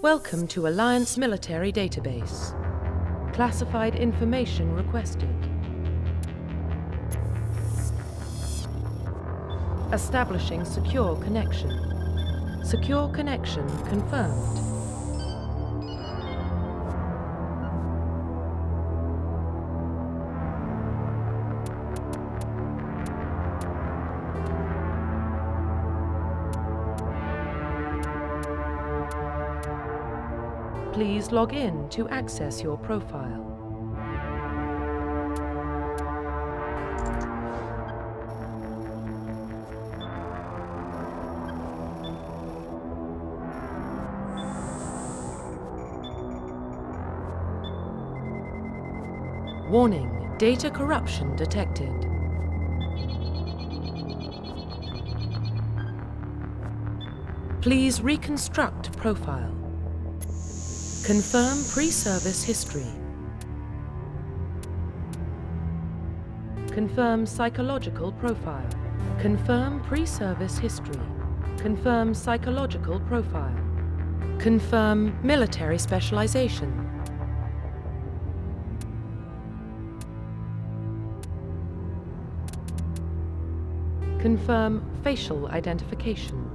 Welcome to Alliance Military Database. Classified information requested. Establishing secure connection. Secure connection confirmed. Please log in to access your profile. Warning, data corruption detected. Please reconstruct profile. Confirm pre-service history. Confirm psychological profile. Confirm pre-service history. Confirm psychological profile. Confirm military specialization. Confirm facial identification.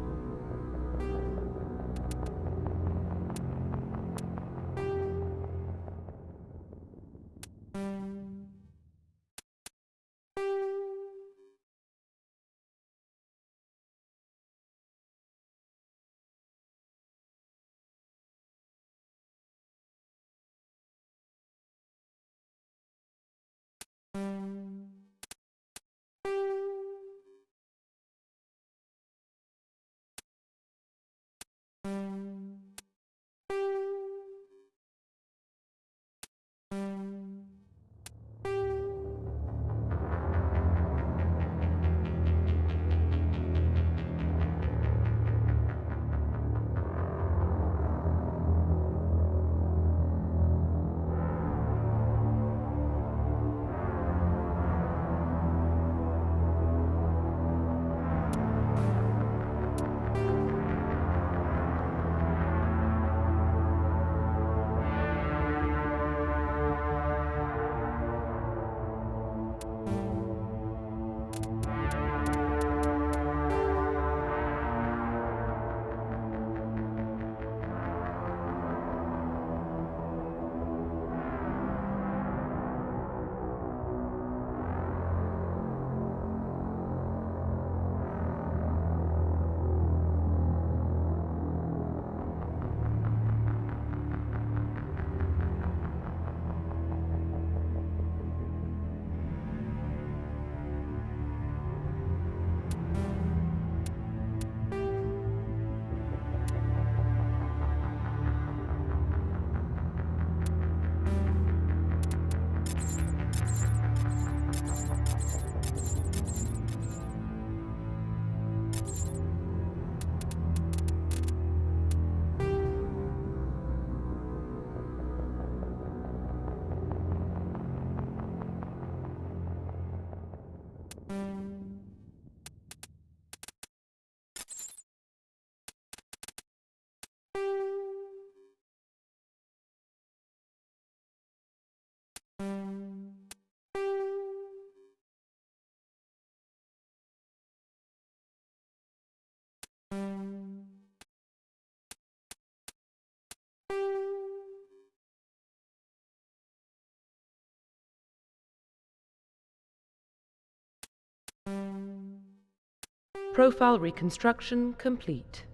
Profile reconstruction complete.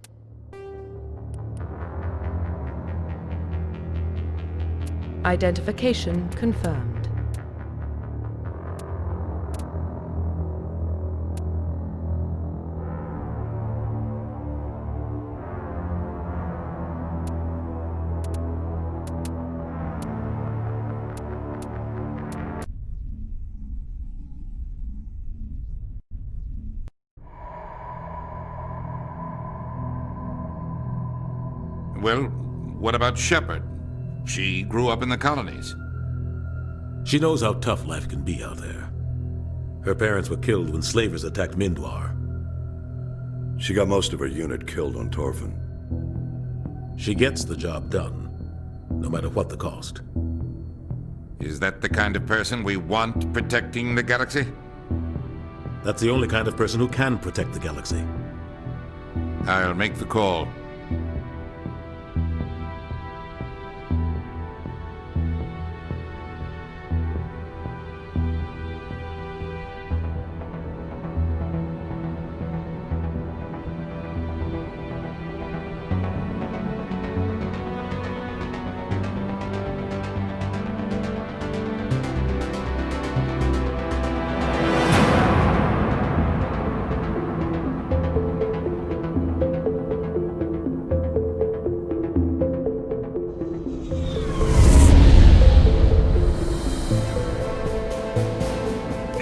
Identification confirmed. Well, what about Shepard? She grew up in the colonies. She knows how tough life can be out there. Her parents were killed when slavers attacked Mindwar. She got most of her unit killed on Torfin. She gets the job done, no matter what the cost. Is that the kind of person we want protecting the galaxy? That's the only kind of person who can protect the galaxy. I'll make the call.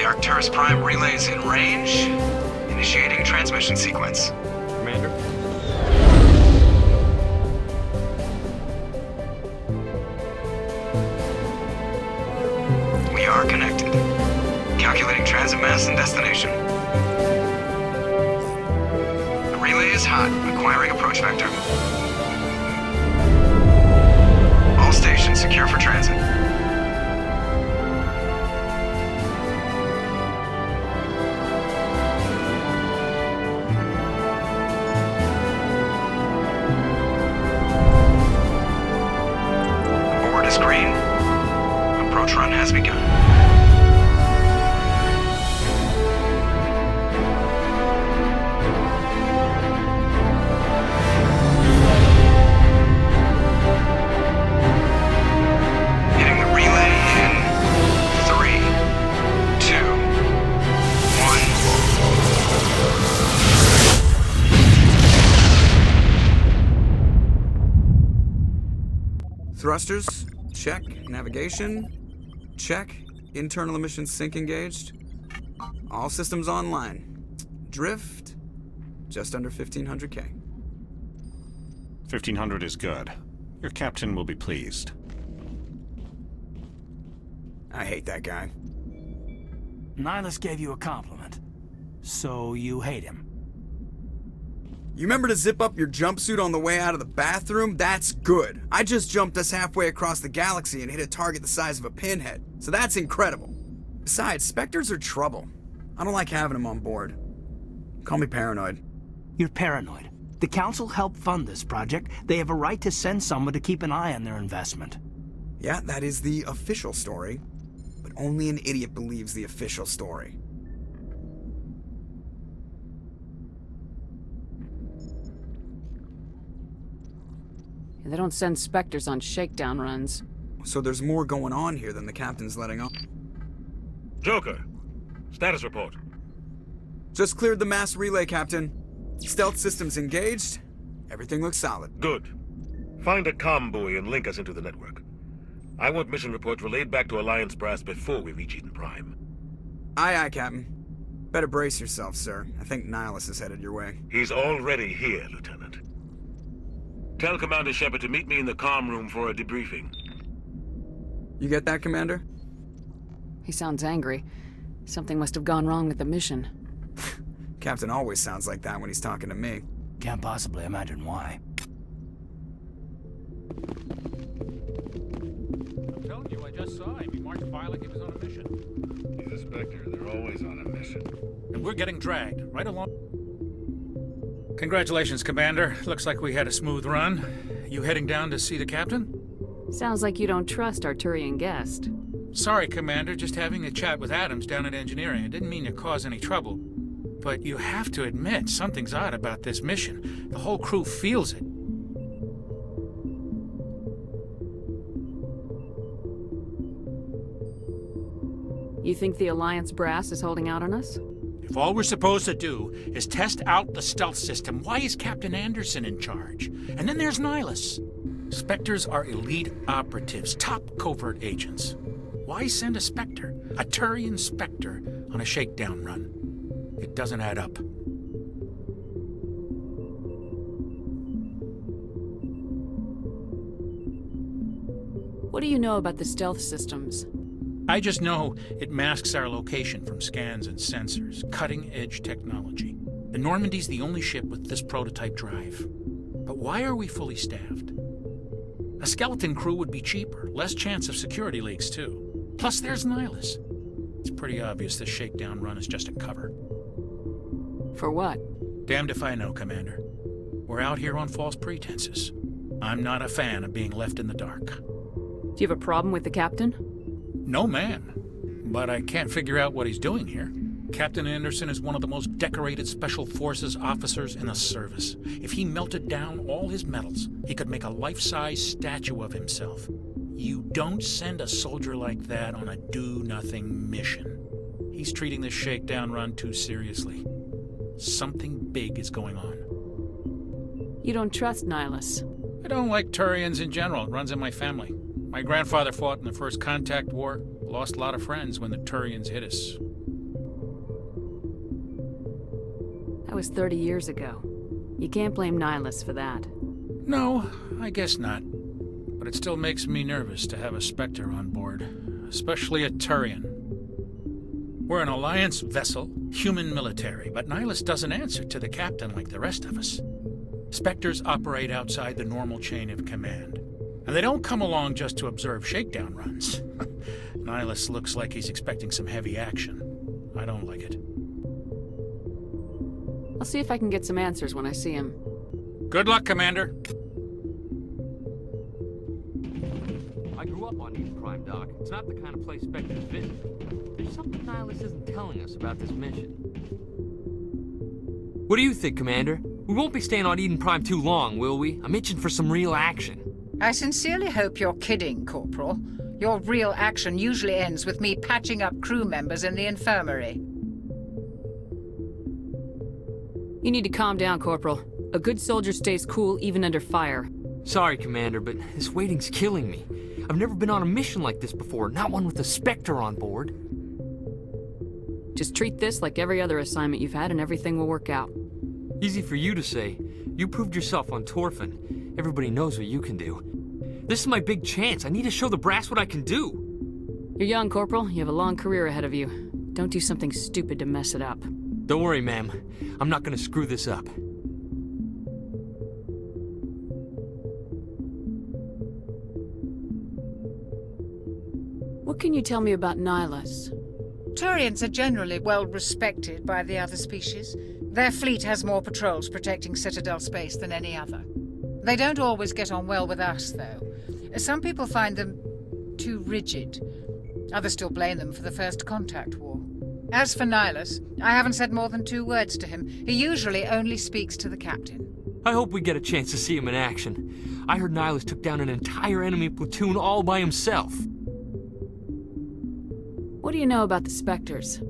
Arcturus Prime relays in range. Initiating transmission sequence. Commander. We are connected. Calculating transit mass and destination. The relay is hot. Acquiring approach vector. All stations secure for transit. Green. Approach run has begun. Hitting the relay in 3, 2, 1. Thrusters. Check. Navigation. Check. Internal emissions sync engaged. All systems online. Drift. Just under 1500K. 1500 is good. Your captain will be pleased. I hate that guy. Nihilus gave you a compliment. So you hate him. You remember to zip up your jumpsuit on the way out of the bathroom? That's good. I just jumped us halfway across the galaxy and hit a target the size of a pinhead. So that's incredible. Besides, Spectres are trouble. I don't like having them on board. Call me paranoid. You're paranoid. The Council helped fund this project. They have a right to send someone to keep an eye on their investment. Yeah, that is the official story. But only an idiot believes the official story. They don't send Spectres on shakedown runs. So there's more going on here than the captain's letting on. Joker, status report. Just cleared the mass relay, Captain. Stealth systems engaged. Everything looks solid. Good. Find a comm buoy and link us into the network. I want mission reports relayed back to Alliance brass before we reach Eden Prime. Aye, aye, Captain. Better brace yourself, sir. I think Nihilus is headed your way. He's already here, Lieutenant. Tell Commander Shepard to meet me in the comm room for a debriefing. You get that, Commander? He sounds angry. Something must have gone wrong with the mission. Captain always sounds like that when he's talking to me. Can't possibly imagine why. I'm telling you, I just saw him. He marched by like he was on a mission. He's a Spectre. They're always on a mission. And we're getting dragged right along. Congratulations, Commander. Looks like we had a smooth run. You heading down to see the captain? Sounds like you don't trust Arturian guest. Sorry, Commander. Just having a chat with Adams down at engineering. I didn't mean to cause any trouble. But you have to admit, something's odd about this mission. The whole crew feels it. You think the Alliance brass is holding out on us? If all we're supposed to do is test out the stealth system, why is Captain Anderson in charge? And then there's Nihilus. Spectres are elite operatives, top covert agents. Why send a Spectre, a Turian Spectre, on a shakedown run? It doesn't add up. What do you know about the stealth systems? I just know it masks our location from scans and sensors. Cutting-edge technology. The Normandy's the only ship with this prototype drive. But why are we fully staffed? A skeleton crew would be cheaper, less chance of security leaks too. Plus there's Nihilus. It's pretty obvious this shakedown run is just a cover. For what? Damned if I know, Commander. We're out here on false pretenses. I'm not a fan of being left in the dark. Do you have a problem with the captain? No, ma'am. But I can't figure out what he's doing here. Captain Anderson is one of the most decorated Special Forces officers in the service. If he melted down all his medals, he could make a life-size statue of himself. You don't send a soldier like that on a do-nothing mission. He's treating this shakedown run too seriously. Something big is going on. You don't trust Nihilus? I don't like Turians in general. It runs in my family. My grandfather fought in the First Contact War. Lost a lot of friends when the Turians hit us. That was 30 years ago. You can't blame Nihilus for that. No, I guess not. But it still makes me nervous to have a Spectre on board, especially a Turian. We're an Alliance vessel, human military, but Nihilus doesn't answer to the captain like the rest of us. Spectres operate outside the normal chain of command. And they don't come along just to observe shakedown runs. Nihilus looks like he's expecting some heavy action. I don't like it. I'll see if I can get some answers when I see him. Good luck, Commander. I grew up on Eden Prime, Doc. It's not the kind of place Spectres visit. There's something Nihilus isn't telling us about this mission. What do you think, Commander? We won't be staying on Eden Prime too long, will we? I'm itching for some real action. I sincerely hope you're kidding, Corporal. Your real action usually ends with me patching up crew members in the infirmary. You need to calm down, Corporal. A good soldier stays cool even under fire. Sorry, Commander, but this waiting's killing me. I've never been on a mission like this before, not one with a Spectre on board. Just treat this like every other assignment you've had and everything will work out. Easy for you to say. You proved yourself on Torfin. Everybody knows what you can do. This is my big chance. I need to show the brass what I can do. You're young, Corporal. You have a long career ahead of you. Don't do something stupid to mess it up. Don't worry, ma'am. I'm not gonna screw this up. What can you tell me about Nihilus? Turians are generally well respected by the other species. Their fleet has more patrols protecting Citadel space than any other. They don't always get on well with us, though. Some people find them too rigid. Others still blame them for the First Contact War. As for Nihilus, I haven't said more than 2 words to him. He usually only speaks to the captain. I hope we get a chance to see him in action. I heard Nihilus took down an entire enemy platoon all by himself. What do you know about the Spectres?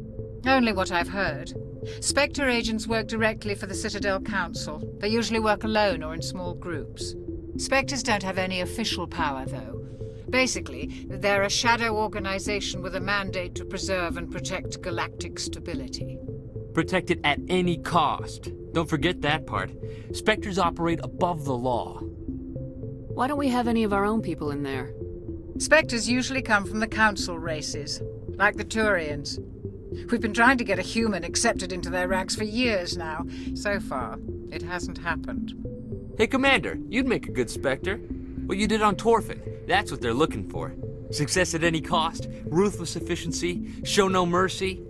Only what I've heard. Spectre agents work directly for the Citadel Council. They usually work alone or in small groups. Spectres don't have any official power, though. Basically, they're a shadow organization with a mandate to preserve and protect galactic stability. Protect it at any cost. Don't forget that part. Spectres operate above the law. Why don't we have any of our own people in there? Spectres usually come from the Council races, like the Turians. We've been trying to get a human accepted into their ranks for years now. So far, it hasn't happened. Hey, Commander, you'd make a good Spectre. What you did on Torfin, that's what they're looking for. Success at any cost, ruthless efficiency, show no mercy.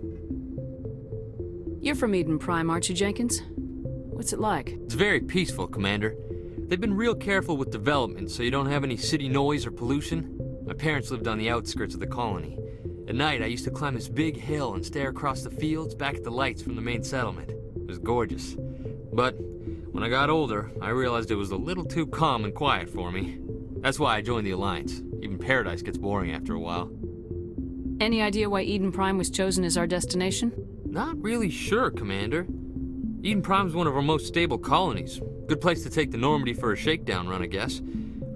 You're from Eden Prime, aren't you, Jenkins? What's it like? It's very peaceful, Commander. They've been real careful with development so you don't have any city noise or pollution. My parents lived on the outskirts of the colony. At night, I used to climb this big hill and stare across the fields back at the lights from the main settlement. It was gorgeous. But when I got older, I realized it was a little too calm and quiet for me. That's why I joined the Alliance. Even Paradise gets boring after a while. Any idea why Eden Prime was chosen as our destination? Not really sure, Commander. Eden Prime's one of our most stable colonies. Good place to take the Normandy for a shakedown run, I guess.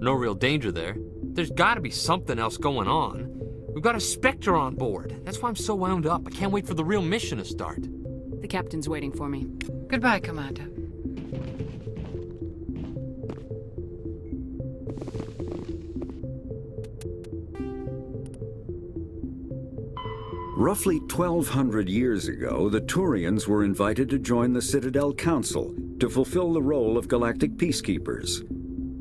No real danger there. There's gotta be something else going on. We've got a Spectre on board. That's why I'm so wound up. I can't wait for the real mission to start. The captain's waiting for me. Goodbye, Commander. Roughly 1,200 years ago, the Turians were invited to join the Citadel Council to fulfill the role of galactic peacekeepers.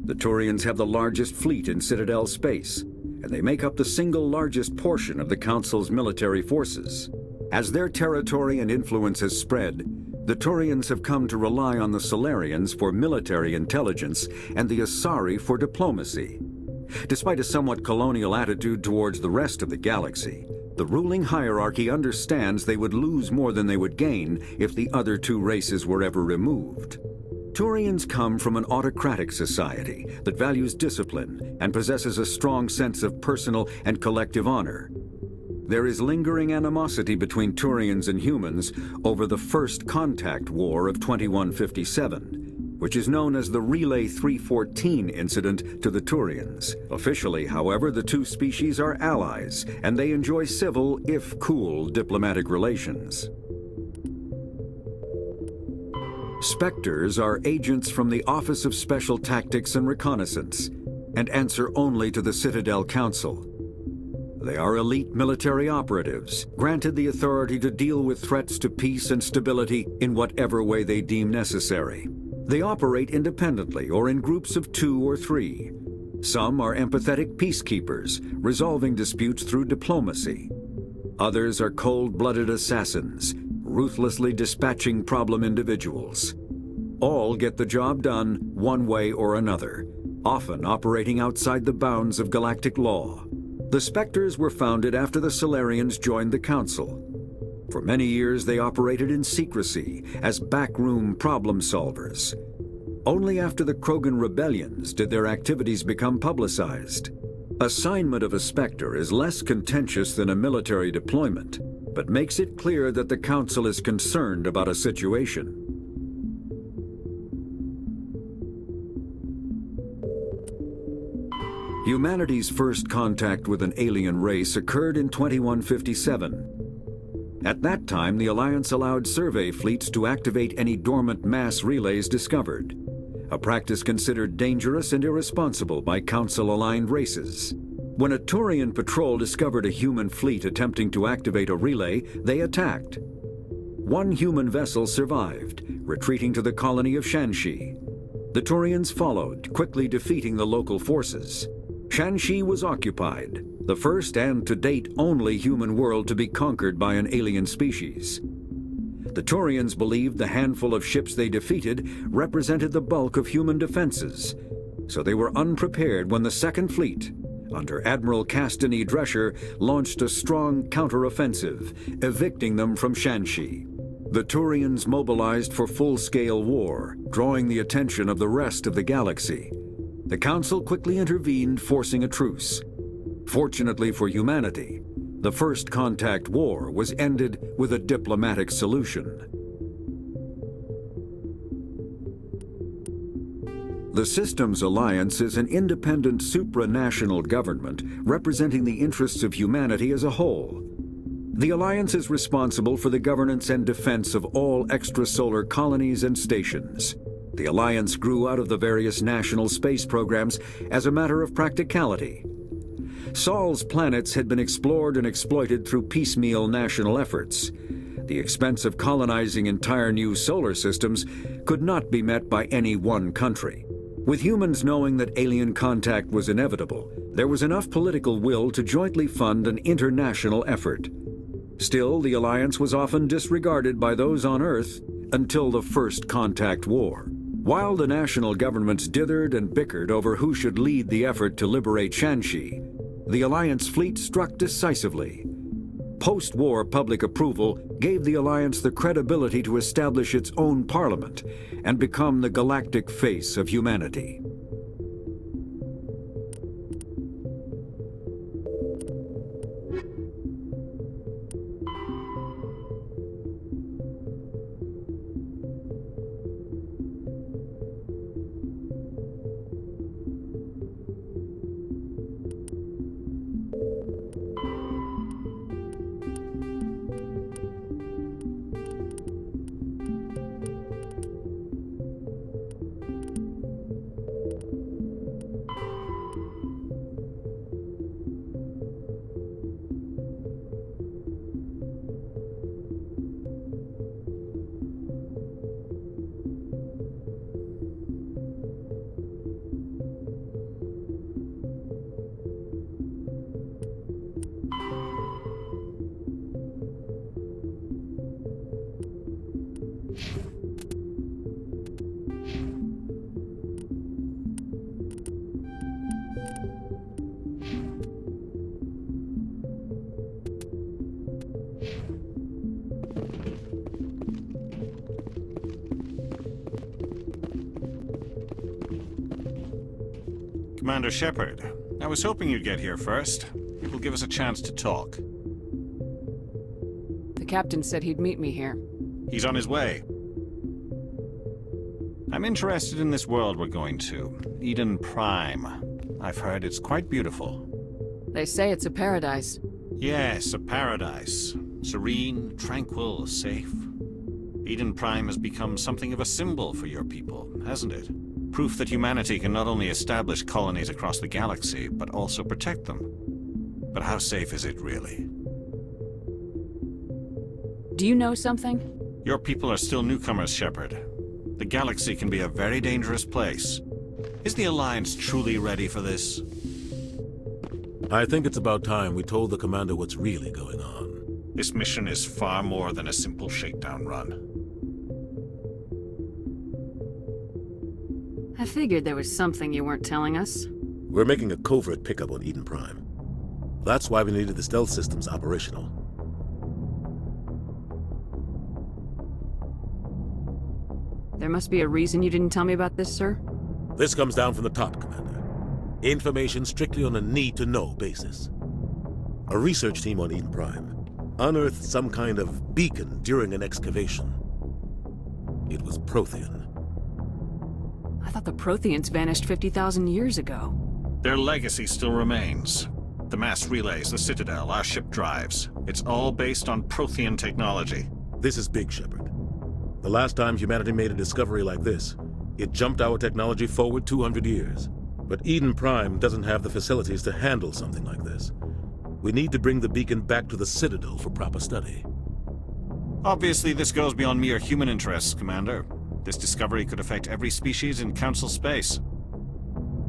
The Turians have the largest fleet in Citadel space, and they make up the single largest portion of the Council's military forces. As their territory and influence has spread, the Turians have come to rely on the Solarians for military intelligence and the Asari for diplomacy. Despite a somewhat colonial attitude towards the rest of the galaxy, the ruling hierarchy understands they would lose more than they would gain if the other two races were ever removed. Turians come from an autocratic society that values discipline and possesses a strong sense of personal and collective honor. There is lingering animosity between Turians and humans over the First Contact War of 2157, which is known as the Relay 314 incident to the Turians. Officially, however, the two species are allies, and they enjoy civil, if cool, diplomatic relations. Spectres are agents from the Office of Special Tactics and Reconnaissance, and answer only to the Citadel Council. They are elite military operatives, granted the authority to deal with threats to peace and stability in whatever way they deem necessary. They operate independently or in groups of 2 or 3. Some are empathetic peacekeepers, resolving disputes through diplomacy. Others are cold-blooded assassins, ruthlessly dispatching problem individuals. All get the job done one way or another, often operating outside the bounds of galactic law. The Spectres were founded after the Solarians joined the Council. For many years they operated in secrecy as backroom problem solvers. Only after the Krogan rebellions did their activities become publicized. Assignment of a Spectre is less contentious than a military deployment, but makes it clear that the Council is concerned about a situation. Humanity's first contact with an alien race occurred in 2157. At that time, the Alliance allowed survey fleets to activate any dormant mass relays discovered, a practice considered dangerous and irresponsible by Council-aligned races. When a Turian patrol discovered a human fleet attempting to activate a relay, they attacked. One human vessel survived, retreating to the colony of Shanxi. The Turians followed, quickly defeating the local forces. Shanxi was occupied, the first and to date only human world to be conquered by an alien species. The Turians believed the handful of ships they defeated represented the bulk of human defenses, so they were unprepared when the Second Fleet, under Admiral Castany Drescher, launched a strong counteroffensive, evicting them from Shanxi. The Turians mobilized for full-scale war, drawing the attention of the rest of the galaxy. The Council quickly intervened, forcing a truce. Fortunately for humanity, the First Contact War was ended with a diplomatic solution. The Systems Alliance is an independent supranational government representing the interests of humanity as a whole. The Alliance is responsible for the governance and defense of all extrasolar colonies and stations. The Alliance grew out of the various national space programs as a matter of practicality. Sol's planets had been explored and exploited through piecemeal national efforts. The expense of colonizing entire new solar systems could not be met by any one country. With humans knowing that alien contact was inevitable, there was enough political will to jointly fund an international effort. Still, the Alliance was often disregarded by those on Earth until the First Contact War. While the national governments dithered and bickered over who should lead the effort to liberate Shanxi, the Alliance fleet struck decisively. Post-war public approval gave the Alliance the credibility to establish its own parliament and become the galactic face of humanity. Commander Shepard, I was hoping you'd get here first. It will give us a chance to talk. The captain said he'd meet me here. He's on his way. I'm interested in this world we're going to, Eden Prime. I've heard it's quite beautiful. They say it's a paradise. Yes, a paradise. Serene, tranquil, safe. Eden Prime has become something of a symbol for your people, hasn't it? Proof that humanity can not only establish colonies across the galaxy, but also protect them. But how safe is it really? Do you know something? Your people are still newcomers, Shepard. The galaxy can be a very dangerous place. Is the Alliance truly ready for this? I think it's about time we told the commander what's really going on. This mission is far more than a simple shakedown run. I figured there was something you weren't telling us. We're making a covert pickup on Eden Prime. That's why we needed the stealth systems operational. There must be a reason you didn't tell me about this, sir? This comes down from the top, Commander. Information strictly on a need-to-know basis. A research team on Eden Prime unearthed some kind of beacon during an excavation. It was Prothean. I thought the Protheans vanished 50,000 years ago. Their legacy still remains. The mass relays, the Citadel, our ship drives. It's all based on Prothean technology. This is big, Shepard. The last time humanity made a discovery like this, it jumped our technology forward 200 years. But Eden Prime doesn't have the facilities to handle something like this. We need to bring the beacon back to the Citadel for proper study. Obviously, this goes beyond mere human interests, Commander. This discovery could affect every species in Council space.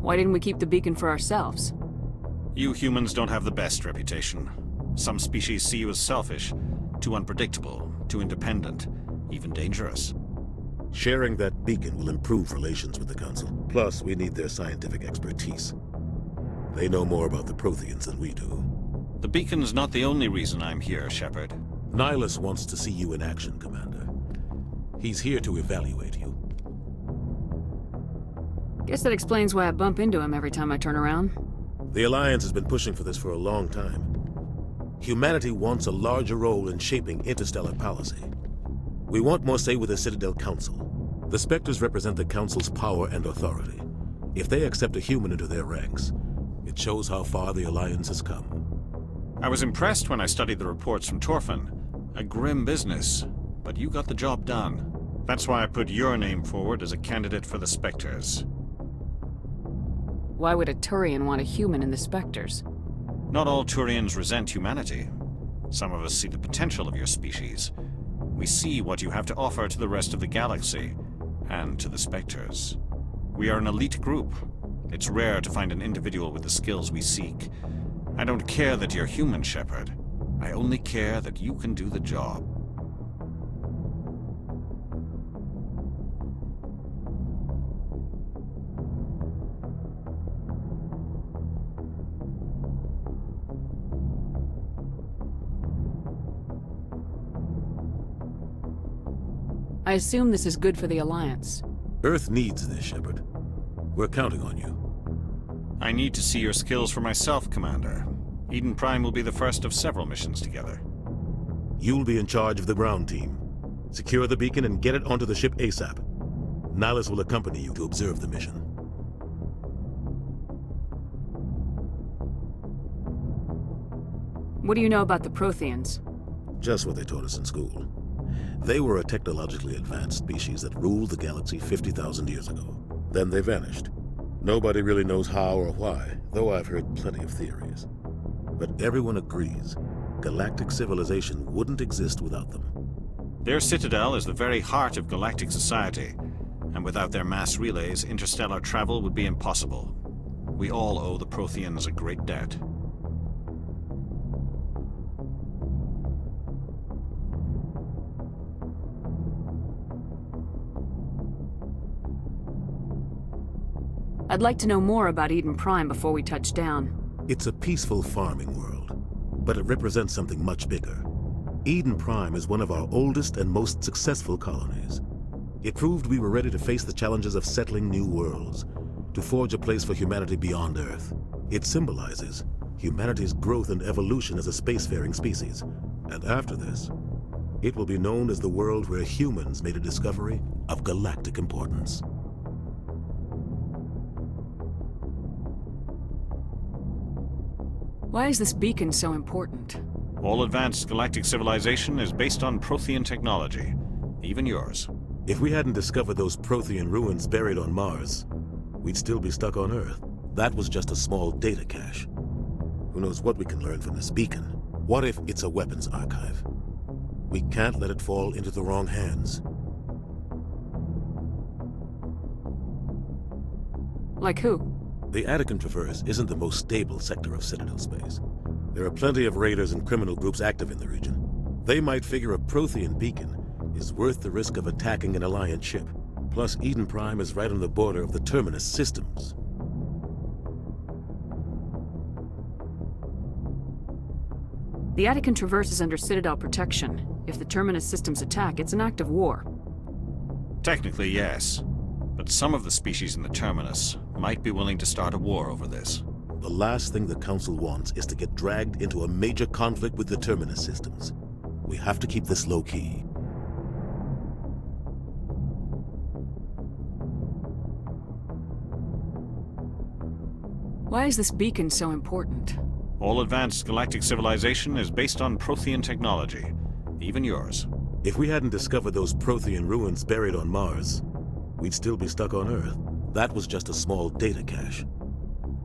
Why didn't we keep the beacon for ourselves? You humans don't have the best reputation. Some species see you as selfish, too unpredictable, too independent, even dangerous. Sharing that beacon will improve relations with the Council. Plus, we need their scientific expertise. They know more about the Protheans than we do. The beacon's not the only reason I'm here, Shepard. Nihilus wants to see you in action, Commander. He's here to evaluate you. Guess that explains why I bump into him every time I turn around. The Alliance has been pushing for this for a long time. Humanity wants a larger role in shaping interstellar policy. We want more say with the Citadel Council. The Spectres represent the Council's power and authority. If they accept a human into their ranks, it shows how far the Alliance has come. I was impressed when I studied the reports from Torfan. A grim business, but you got the job done. That's why I put your name forward as a candidate for the Spectres. Why would a Turian want a human in the Spectres? Not all Turians resent humanity. Some of us see the potential of your species. We see what you have to offer to the rest of the galaxy, and to the Spectres. We are an elite group. It's rare to find an individual with the skills we seek. I don't care that you're human, Shepard. I only care that you can do the job. I assume this is good for the Alliance. Earth needs this, Shepard. We're counting on you. I need to see your skills for myself, Commander. Eden Prime will be the first of several missions together. You'll be in charge of the ground team. Secure the beacon and get it onto the ship ASAP. Nihilus will accompany you to observe the mission. What do you know about the Protheans? Just what they taught us in school. They were a technologically advanced species that ruled the galaxy 50,000 years ago. Then they vanished. Nobody really knows how or why, though I've heard plenty of theories. But everyone agrees, galactic civilization wouldn't exist without them. Their citadel is the very heart of galactic society, and without their mass relays, interstellar travel would be impossible. We all owe the Protheans a great debt. I'd like to know more about Eden Prime before we touch down. It's a peaceful farming world, but it represents something much bigger. Eden Prime is one of our oldest and most successful colonies. It proved we were ready to face the challenges of settling new worlds, to forge a place for humanity beyond Earth. It symbolizes humanity's growth and evolution as a spacefaring species. And after this, it will be known as the world where humans made a discovery of galactic importance. Why is this beacon so important? All advanced galactic civilization is based on Prothean technology, even yours. If we hadn't discovered those Prothean ruins buried on Mars, we'd still be stuck on Earth. That was just a small data cache. Who knows what we can learn from this beacon? What if it's a weapons archive? We can't let it fall into the wrong hands. Like who? The Attican Traverse isn't the most stable sector of Citadel space. There are plenty of raiders and criminal groups active in the region. They might figure a Prothean beacon is worth the risk of attacking an Alliance ship. Plus, Eden Prime is right on the border of the Terminus systems. The Attican Traverse is under Citadel protection. If the Terminus systems attack, it's an act of war. Technically, yes. But some of the species in the Terminus might be willing to start a war over this. The last thing the Council wants is to get dragged into a major conflict with the Terminus systems. We have to keep this low-key. Why is this beacon so important? All advanced galactic civilization is based on Prothean technology, even yours. If we hadn't discovered those Prothean ruins buried on Mars, we'd still be stuck on Earth. That was just a small data cache.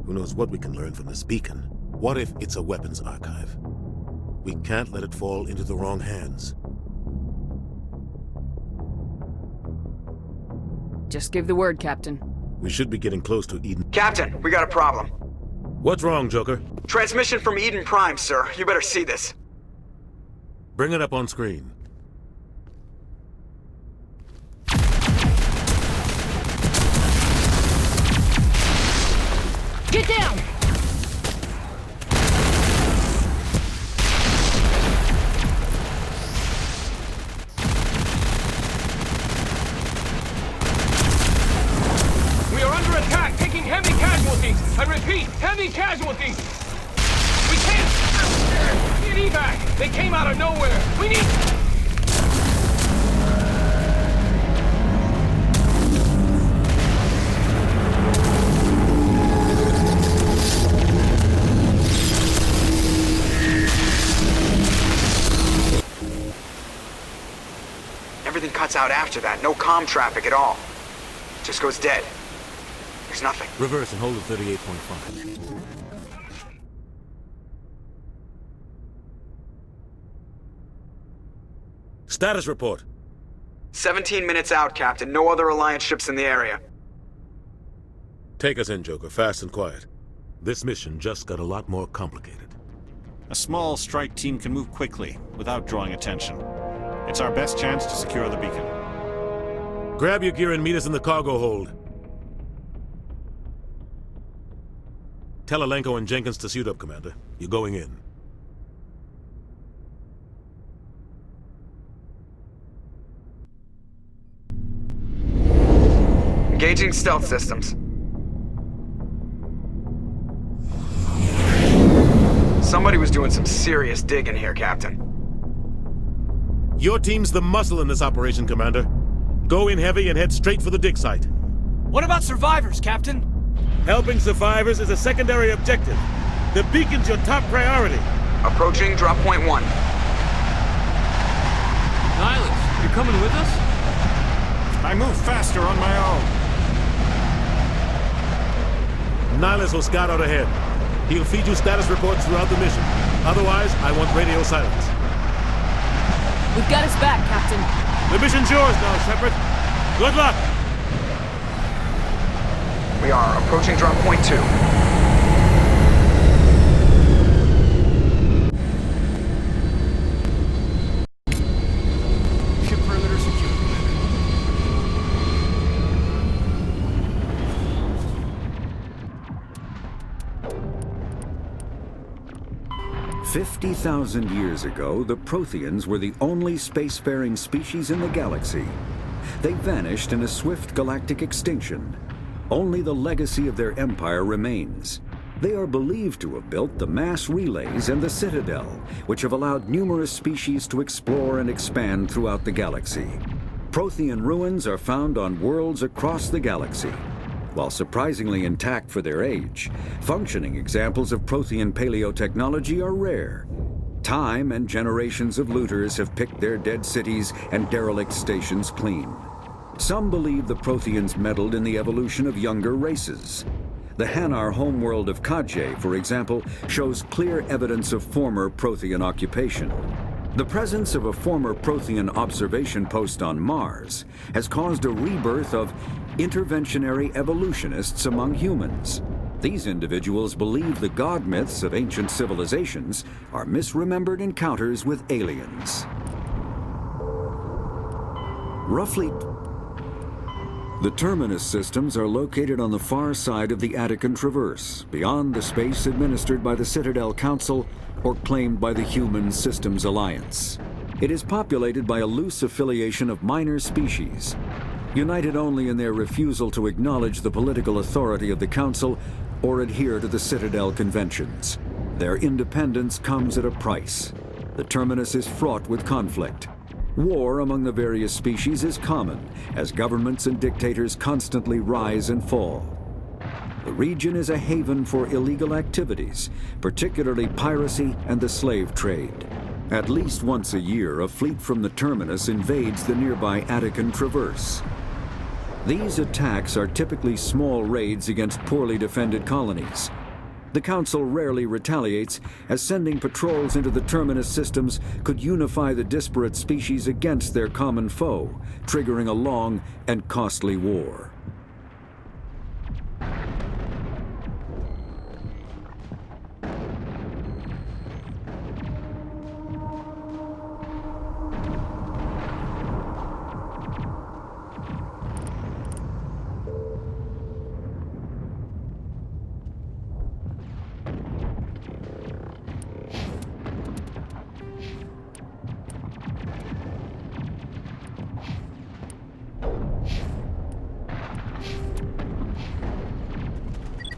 Who knows what we can learn from this beacon? What if it's a weapons archive? We can't let it fall into the wrong hands. Just give the word, Captain. We should be getting close to Eden. Captain, we got a problem. What's wrong, Joker? Transmission from Eden Prime, sir. You better see this. Bring it up on screen. Get down! We are under attack, taking heavy casualties. I repeat, heavy casualties. We can't... Need evac. They came out of nowhere. We need... Everything cuts out after that. No comm traffic at all. Just goes dead. There's nothing. Reverse and hold at 38.5. Status report. 17 minutes out, Captain. No other Alliance ships in the area. Take us in, Joker, fast and quiet. This mission just got a lot more complicated. A small strike team can move quickly, without drawing attention. It's our best chance to secure the beacon. Grab your gear and meet us in the cargo hold. Tell Alenko and Jenkins to suit up, Commander. You're going in. Engaging stealth systems. Somebody was doing some serious digging here, Captain. Your team's the muscle in this operation, Commander. Go in heavy and head straight for the dig site. What about survivors, Captain? Helping survivors is a secondary objective. The beacon's your top priority. Approaching drop point 1. Nihilus, you're coming with us? I move faster on my own. Nihilus will scout out ahead. He'll feed you status reports throughout the mission. Otherwise, I want radio silence. We've got his back, Captain. The mission's yours now, Shepard. Good luck! We are approaching drop point 2. Ship perimeter secure, Commander. 50,000 years ago, the Protheans were the only spacefaring species in the galaxy. They vanished in a swift galactic extinction. Only the legacy of their empire remains. They are believed to have built the mass relays and the Citadel, which have allowed numerous species to explore and expand throughout the galaxy. Prothean ruins are found on worlds across the galaxy. While surprisingly intact for their age, functioning examples of Prothean paleotechnology are rare. Time and generations of looters have picked their dead cities and derelict stations clean. Some believe the Protheans meddled in the evolution of younger races. The Hanar homeworld of Kaj'e, for example, shows clear evidence of former Prothean occupation. The presence of a former Prothean observation post on Mars has caused a rebirth of interventionary evolutionists among humans. These individuals believe the god myths of ancient civilizations are misremembered encounters with aliens. The Terminus systems are located on the far side of the Attican Traverse, beyond the space administered by the Citadel Council or claimed by the Human Systems Alliance. It is populated by a loose affiliation of minor species, united only in their refusal to acknowledge the political authority of the Council or adhere to the Citadel conventions. Their independence comes at a price. The Terminus is fraught with conflict. War among the various species is common, as governments and dictators constantly rise and fall. The region is a haven for illegal activities, particularly piracy and the slave trade. At least once a year, a fleet from the Terminus invades the nearby Attican Traverse. These attacks are typically small raids against poorly defended colonies. The Council rarely retaliates, as sending patrols into the Terminus systems could unify the disparate species against their common foe, triggering a long and costly war.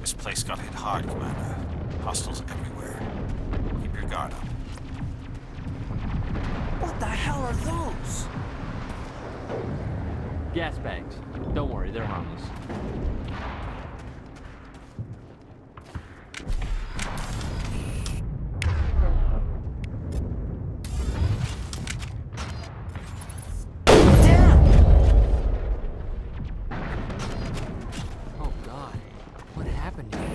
This place got hit hard, Commander. Hostiles everywhere. Keep your guard up. What the hell are those? Gas bags. Don't worry, they're harmless. Oh God, what happened here?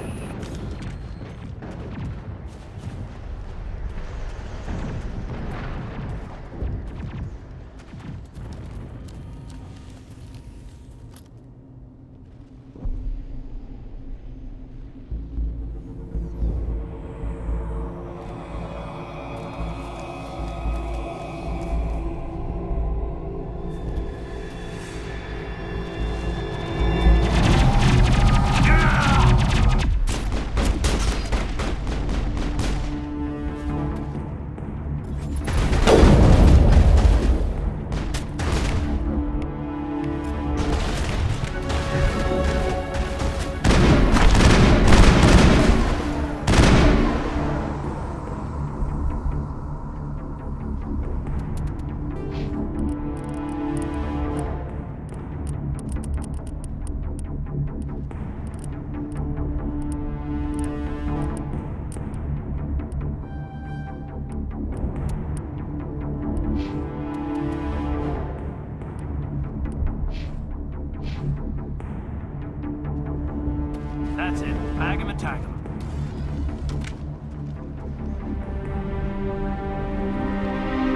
That's it. Bag him and tag him.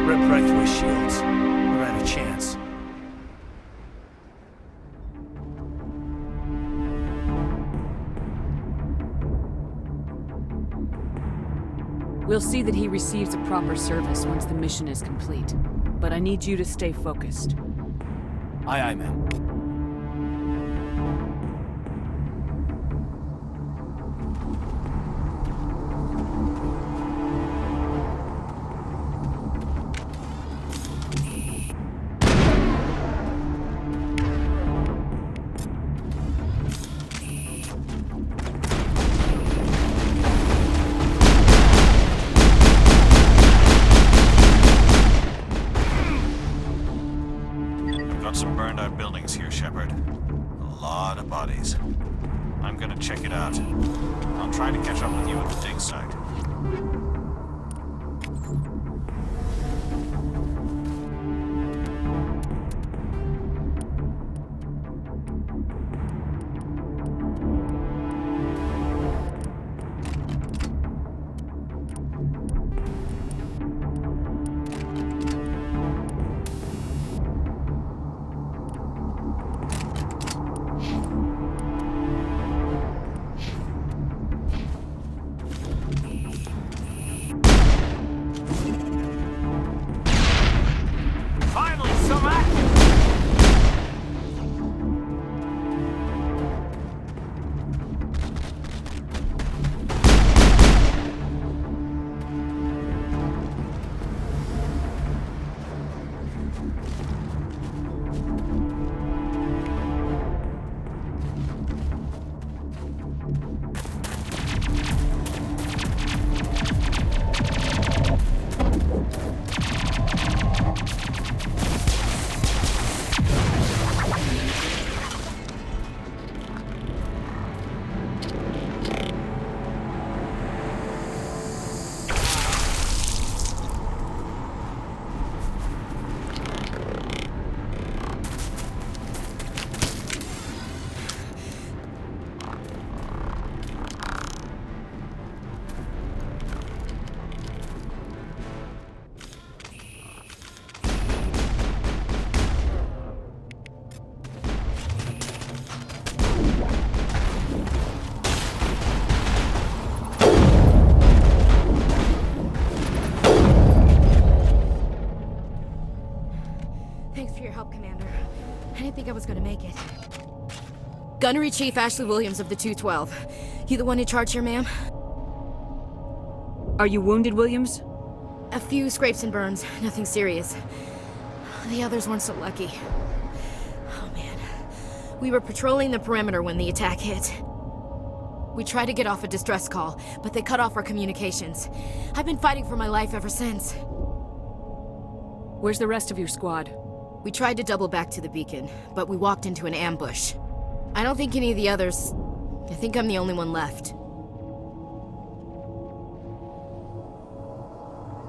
Rip right through his shields. We're out of chance. We'll see that he receives a proper service once the mission is complete. But I need you to stay focused. Aye, aye, ma'am. some burned out buildings here, Shepard. A lot of bodies. I'm gonna check it out. I'll try to catch up with you at the dig site. I was gonna make it. Gunnery Chief Ashley Williams of the 212. You the one in charge here, ma'am? Are you wounded, Williams? A few scrapes and burns, nothing serious. The others weren't so lucky. Oh man. We were patrolling the perimeter when the attack hit. We tried to get off a distress call, but they cut off our communications. I've been fighting for my life ever since. Where's the rest of your squad? We tried to double back to the beacon, but we walked into an ambush. I don't think any of the others... I think I'm the only one left.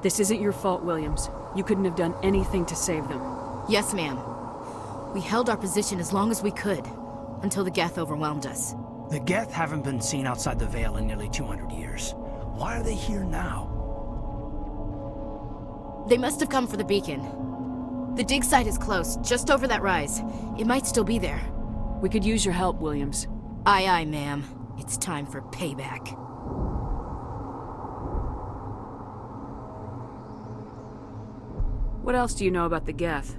This isn't your fault, Williams. You couldn't have done anything to save them. Yes, ma'am. We held our position as long as we could, until the Geth overwhelmed us. The Geth haven't been seen outside the Veil in nearly 200 years. Why are they here now? They must have come for the beacon. The dig site is close, just over that rise. It might still be there. We could use your help, Williams. Aye, aye, ma'am. It's time for payback. What else do you know about the Geth?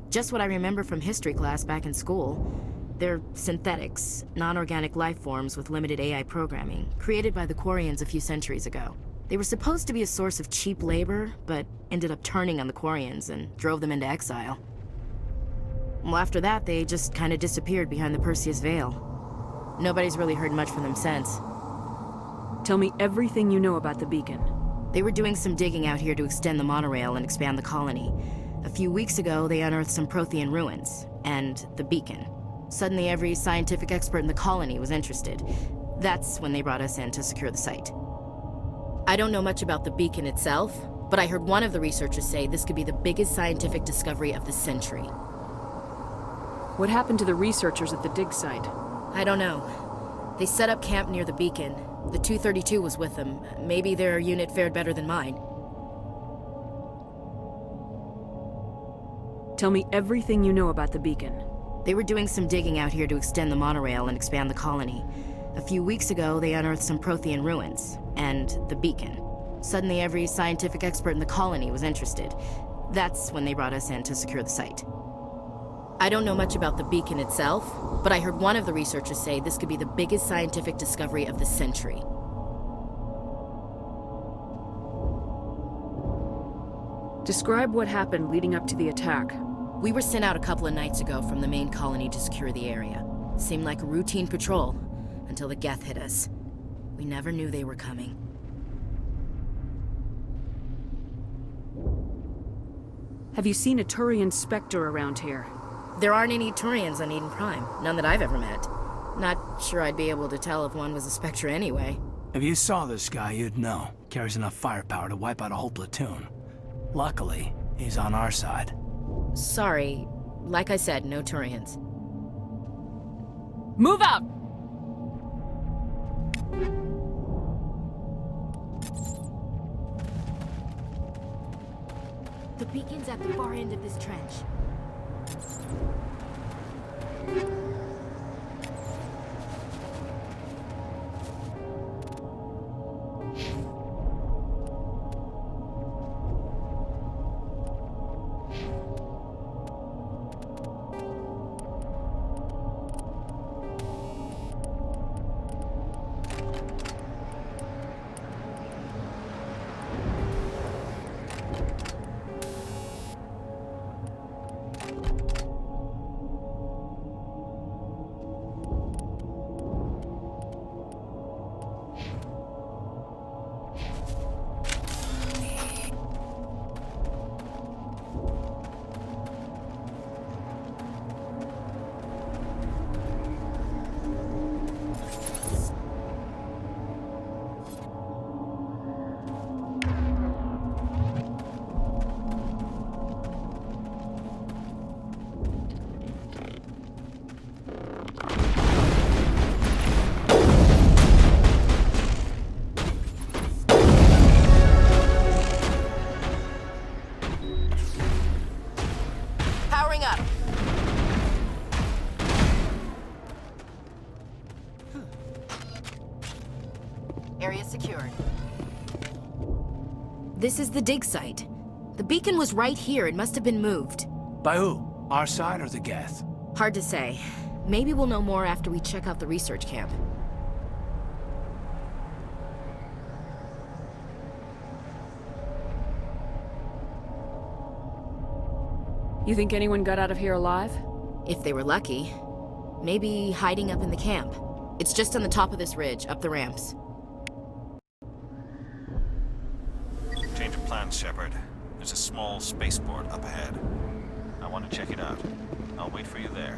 Just what I remember from history class back in school. They're synthetics, non-organic life forms with limited AI programming, created by the Quarians a few centuries ago. They were supposed to be a source of cheap labor, but ended up turning on the Quarians and drove them into exile. Well, after that, they just kind of disappeared behind the Perseus Veil. Nobody's really heard much from them since. Tell me everything you know about the beacon. They were doing some digging out here to extend the monorail and expand the colony. A few weeks ago, they unearthed some Prothean ruins, and the beacon. Suddenly, every scientific expert in the colony was interested. That's when they brought us in to secure the site. I don't know much about the beacon itself, but I heard one of the researchers say this could be the biggest scientific discovery of the century. What happened to the researchers at the dig site? I don't know. They set up camp near the beacon. The 232 was with them. Maybe their unit fared better than mine. Tell me everything you know about the beacon. They were doing some digging out here to extend the monorail and expand the colony. A few weeks ago, they unearthed some Prothean ruins, and the beacon. Suddenly, every scientific expert in the colony was interested. That's when they brought us in to secure the site. I don't know much about the beacon itself, but I heard one of the researchers say this could be the biggest scientific discovery of the century. Describe what happened leading up to the attack. We were sent out a couple of nights ago from the main colony to secure the area. Seemed like a routine patrol, until the Geth hit us. We never knew they were coming. Have you seen a Turian Spectre around here? There aren't any Turians on Eden Prime. None that I've ever met. Not sure I'd be able to tell if one was a Spectre anyway. If you saw this guy, you'd know. Carries enough firepower to wipe out a whole platoon. Luckily, he's on our side. Sorry. Like I said, no Turians. Move out! The beacon's at the far end of this trench. Area secured. This is the dig site. The beacon was right here. It must have been moved. By who? Our side or the Geth? Hard to say. Maybe we'll know more after we check out the research camp. You think anyone got out of here alive? If they were lucky. Maybe hiding up in the camp. It's just on the top of this ridge, up the ramps. Change of plans, Shepard. There's a small spaceport up ahead. I want to check it out. I'll wait for you there.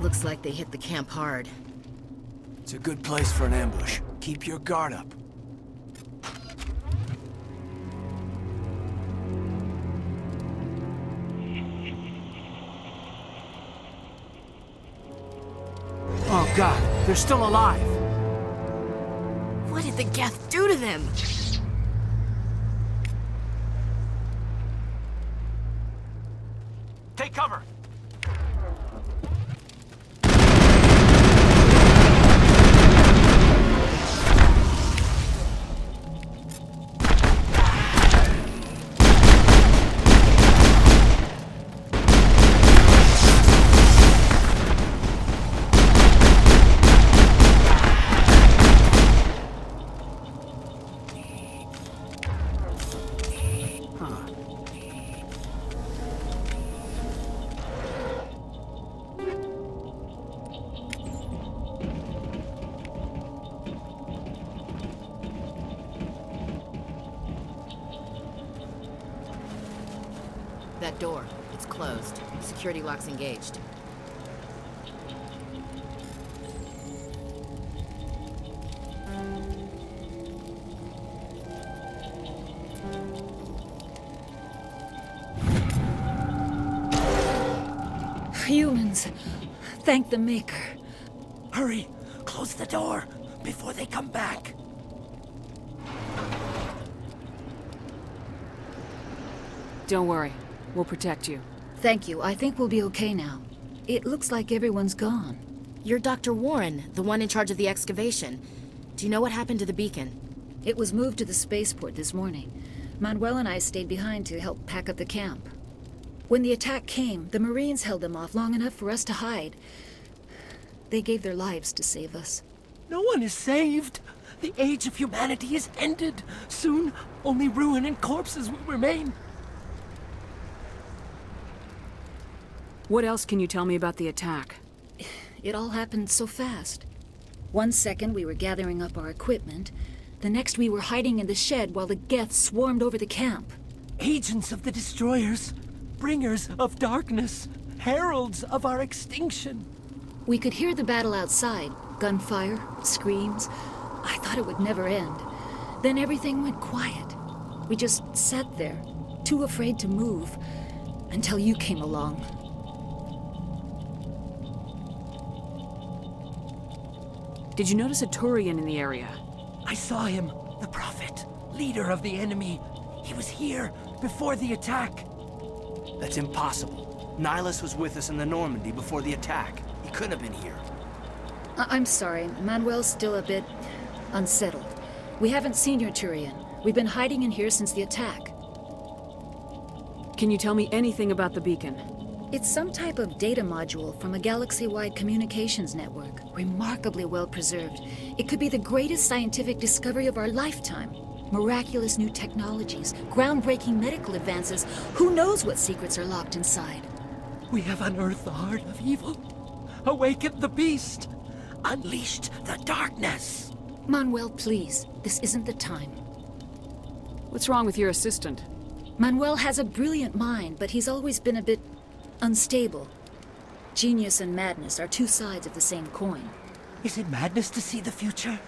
Looks like they hit the camp hard. It's a good place for an ambush. Keep your guard up. Oh God, they're still alive! What did the Geth do to them? Take cover! That door, it's closed. Security lock's engaged. Humans, thank the Maker. Hurry! Close the door before they come back. Don't worry. We'll protect you. Thank you. I think we'll be okay now. It looks like everyone's gone. You're Dr. Warren, the one in charge of the excavation. Do you know what happened to the beacon? It was moved to the spaceport this morning. Manuel and I stayed behind to help pack up the camp. When the attack came, the Marines held them off long enough for us to hide. They gave their lives to save us. No one is saved. The age of humanity is ended. Soon, only ruin and corpses will remain. What else can you tell me about the attack? It all happened so fast. 1 second we were gathering up our equipment. The next we were hiding in the shed while the Geth swarmed over the camp. Agents of the destroyers, bringers of darkness, heralds of our extinction. We could hear the battle outside. Gunfire, screams. I thought it would never end. Then everything went quiet. We just sat there, too afraid to move, until you came along. Did you notice a Turian in the area? I saw him, the Prophet, leader of the enemy. He was here before the attack. That's impossible. Nihilus was with us in the Normandy before the attack. He couldn't have been here. I'm sorry, Manuel's still a bit unsettled. We haven't seen your Turian. We've been hiding in here since the attack. Can you tell me anything about the beacon? It's some type of data module from a galaxy-wide communications network. Remarkably well preserved. It could be the greatest scientific discovery of our lifetime. Miraculous new technologies, groundbreaking medical advances. Who knows what secrets are locked inside? We have unearthed the heart of evil, awakened the beast, unleashed the darkness. Manuel, please. This isn't the time. What's wrong with your assistant? Manuel has a brilliant mind, but he's always been a bit unstable. Genius and madness are two sides of the same coin. Is it madness to see the future?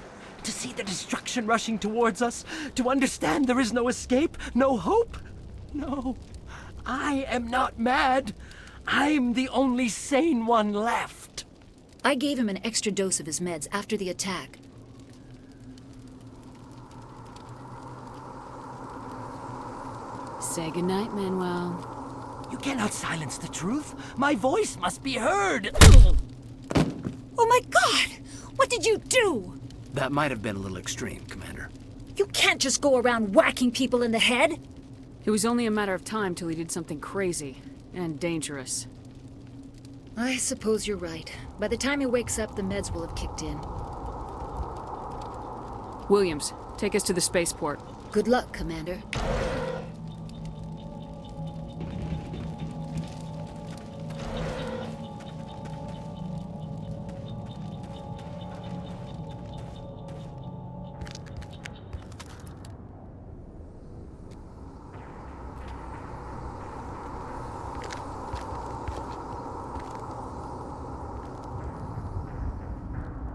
To see the destruction rushing towards us? To understand there is no escape? No hope? No. I am not mad. I'm the only sane one left. I gave him an extra dose of his meds after the attack. Say goodnight, Manuel. You cannot silence the truth. My voice must be heard. Oh my God! What did you do? That might have been a little extreme, Commander. You can't just go around whacking people in the head. It was only a matter of time till he did something crazy and dangerous. I suppose you're right. By the time he wakes up, the meds will have kicked in. Williams, take us to the spaceport. Good luck, Commander.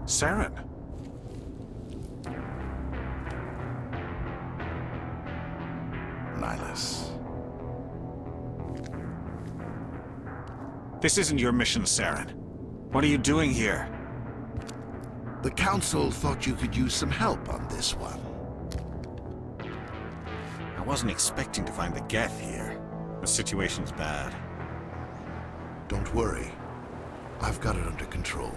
Saren. Nihilus. This isn't your mission, Saren. What are you doing here? The Council thought you could use some help on this one. I wasn't expecting to find the Geth here. The situation's bad. Don't worry. I've got it under control.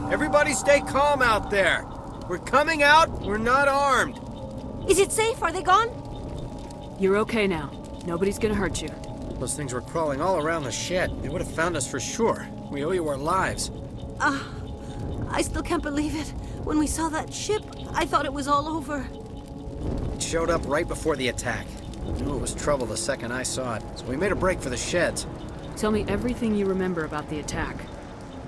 Everybody stay calm out there. We're coming out. We're not armed. Is it safe? Are they gone? You're okay now. Nobody's gonna hurt you. Those things were crawling all around the shed. They would have found us for sure. We owe you our lives. I still can't believe it. When we saw that ship, I thought it was all over. It showed up right before the attack. I knew it was trouble the second I saw it, so we made a break for the sheds. Tell me everything you remember about the attack.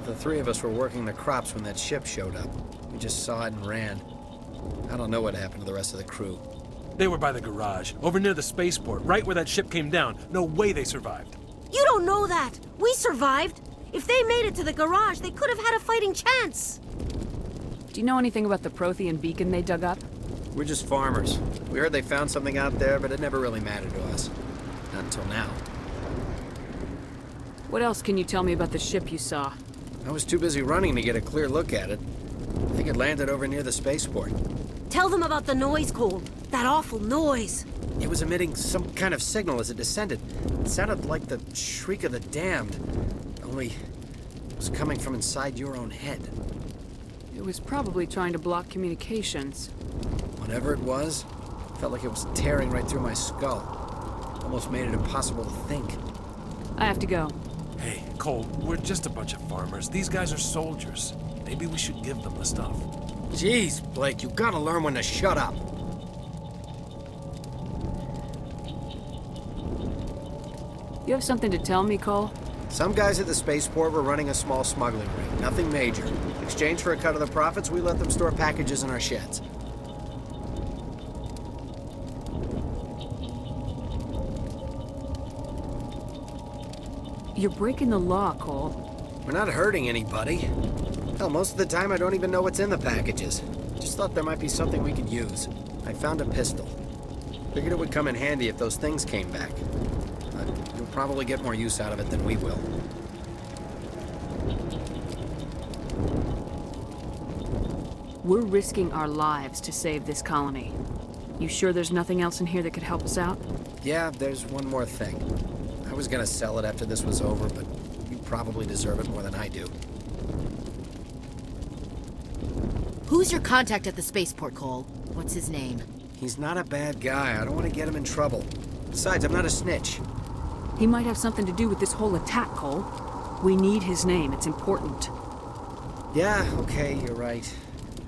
The three of us were working the crops when that ship showed up. We just saw it and ran. I don't know what happened to the rest of the crew. They were by the garage, over near the spaceport, right where that ship came down. No way they survived. You don't know that. We survived. If they made it to the garage, they could have had a fighting chance. Do you know anything about the Prothean beacon they dug up? We're just farmers. We heard they found something out there, but it never really mattered to us. Not until now. What else can you tell me about the ship you saw? I was too busy running to get a clear look at it. I think it landed over near the spaceport. Tell them about the noise, Cole. That awful noise. It was emitting some kind of signal as it descended. It sounded like the shriek of the damned. Only it was coming from inside your own head. It was probably trying to block communications. Whatever it was, felt like it was tearing right through my skull. Almost made it impossible to think. I have to go. Hey, Cole, we're just a bunch of farmers. These guys are soldiers. Maybe we should give them the stuff. Jeez, Blake, you gotta learn when to shut up. You have something to tell me, Cole? Some guys at the spaceport were running a small smuggling ring. Nothing major. In exchange for a cut of the profits, we let them store packages in our sheds. You're breaking the law, Cole. We're not hurting anybody. Hell, most of the time I don't even know what's in the packages. Just thought there might be something we could use. I found a pistol. Figured it would come in handy if those things came back. You'll probably get more use out of it than we will. We're risking our lives to save this colony. You sure there's nothing else in here that could help us out? Yeah, there's one more thing. I was gonna sell it after this was over, but you probably deserve it more than I do. Who's your contact at the spaceport, Cole? What's his name? He's not a bad guy. I don't want to get him in trouble. Besides, I'm not a snitch. He might have something to do with this whole attack, Cole. We need his name. It's important. Yeah, okay, you're right.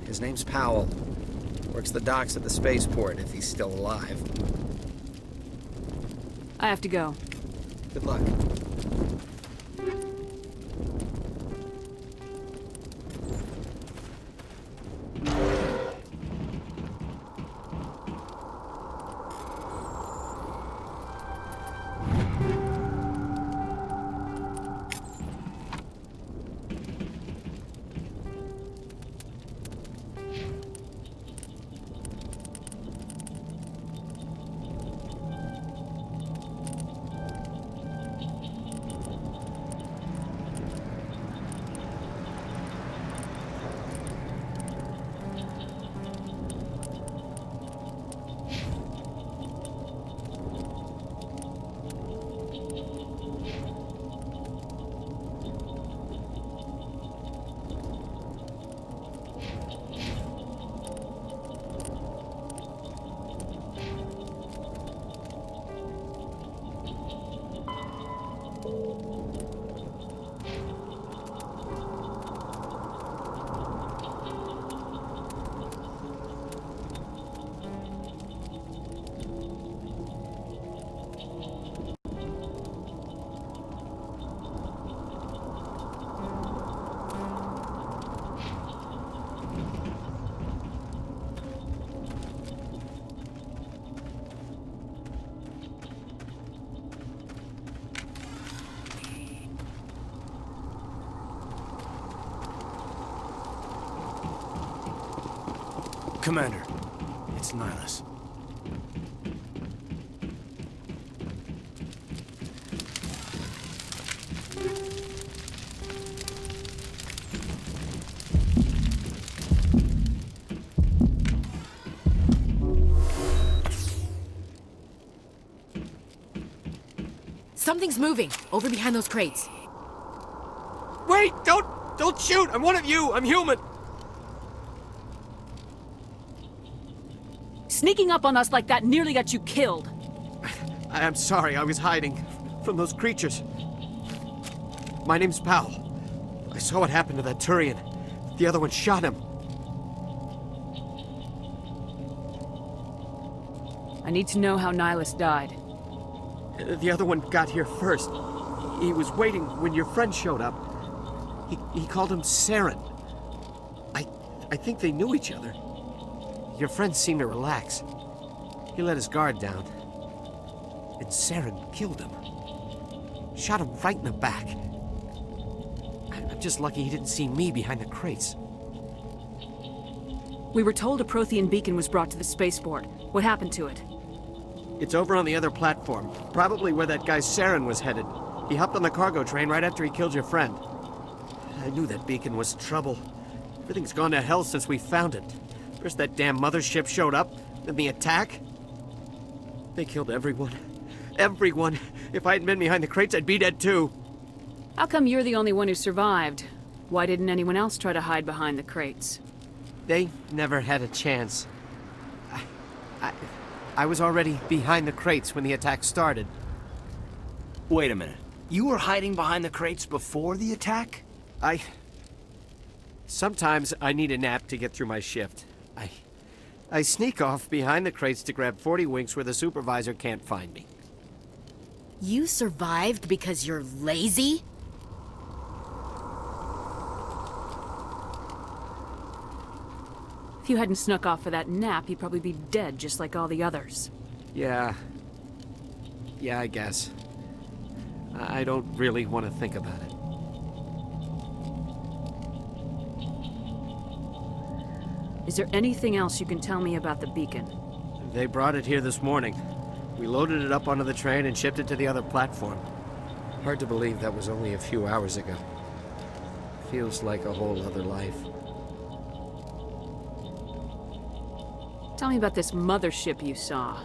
His name's Powell. Works the docks at the spaceport, if he's still alive. I have to go. Good luck. Commander, it's Nihilus. Something's moving, over behind those crates. Wait! Don't shoot! I'm one of you! I'm human! Sneaking up on us like that nearly got you killed. I'm sorry, I was hiding from those creatures. My name's Powell. I saw what happened to that Turian. The other one shot him. I need to know how Nihilus died. The other one got here first. He was waiting when your friend showed up. He called him Saren. I think they knew each other. Your friend seemed to relax. He let his guard down. And Saren killed him. Shot him right in the back. I'm just lucky he didn't see me behind the crates. We were told a Prothean beacon was brought to the spaceport. What happened to it? It's over on the other platform. Probably where that guy Saren was headed. He hopped on the cargo train right after he killed your friend. I knew that beacon was trouble. Everything's gone to hell since we found it. First that damn mothership showed up, then the attack. They killed everyone. Everyone. If I hadn't been behind the crates, I'd be dead too. How come you're the only one who survived? Why didn't anyone else try to hide behind the crates? They never had a chance. I was already behind the crates when the attack started. Wait a minute. You were hiding behind the crates before the attack? Sometimes I need a nap to get through my shift. I sneak off behind the crates to grab 40 winks where the supervisor can't find me. You survived because you're lazy? If you hadn't snuck off for that nap, you'd probably be dead just like all the others. Yeah, I guess. I don't really want to think about it. Is there anything else you can tell me about the beacon? They brought it here this morning. We loaded it up onto the train and shipped it to the other platform. Hard to believe that was only a few hours ago. Feels like a whole other life. Tell me about this mothership you saw.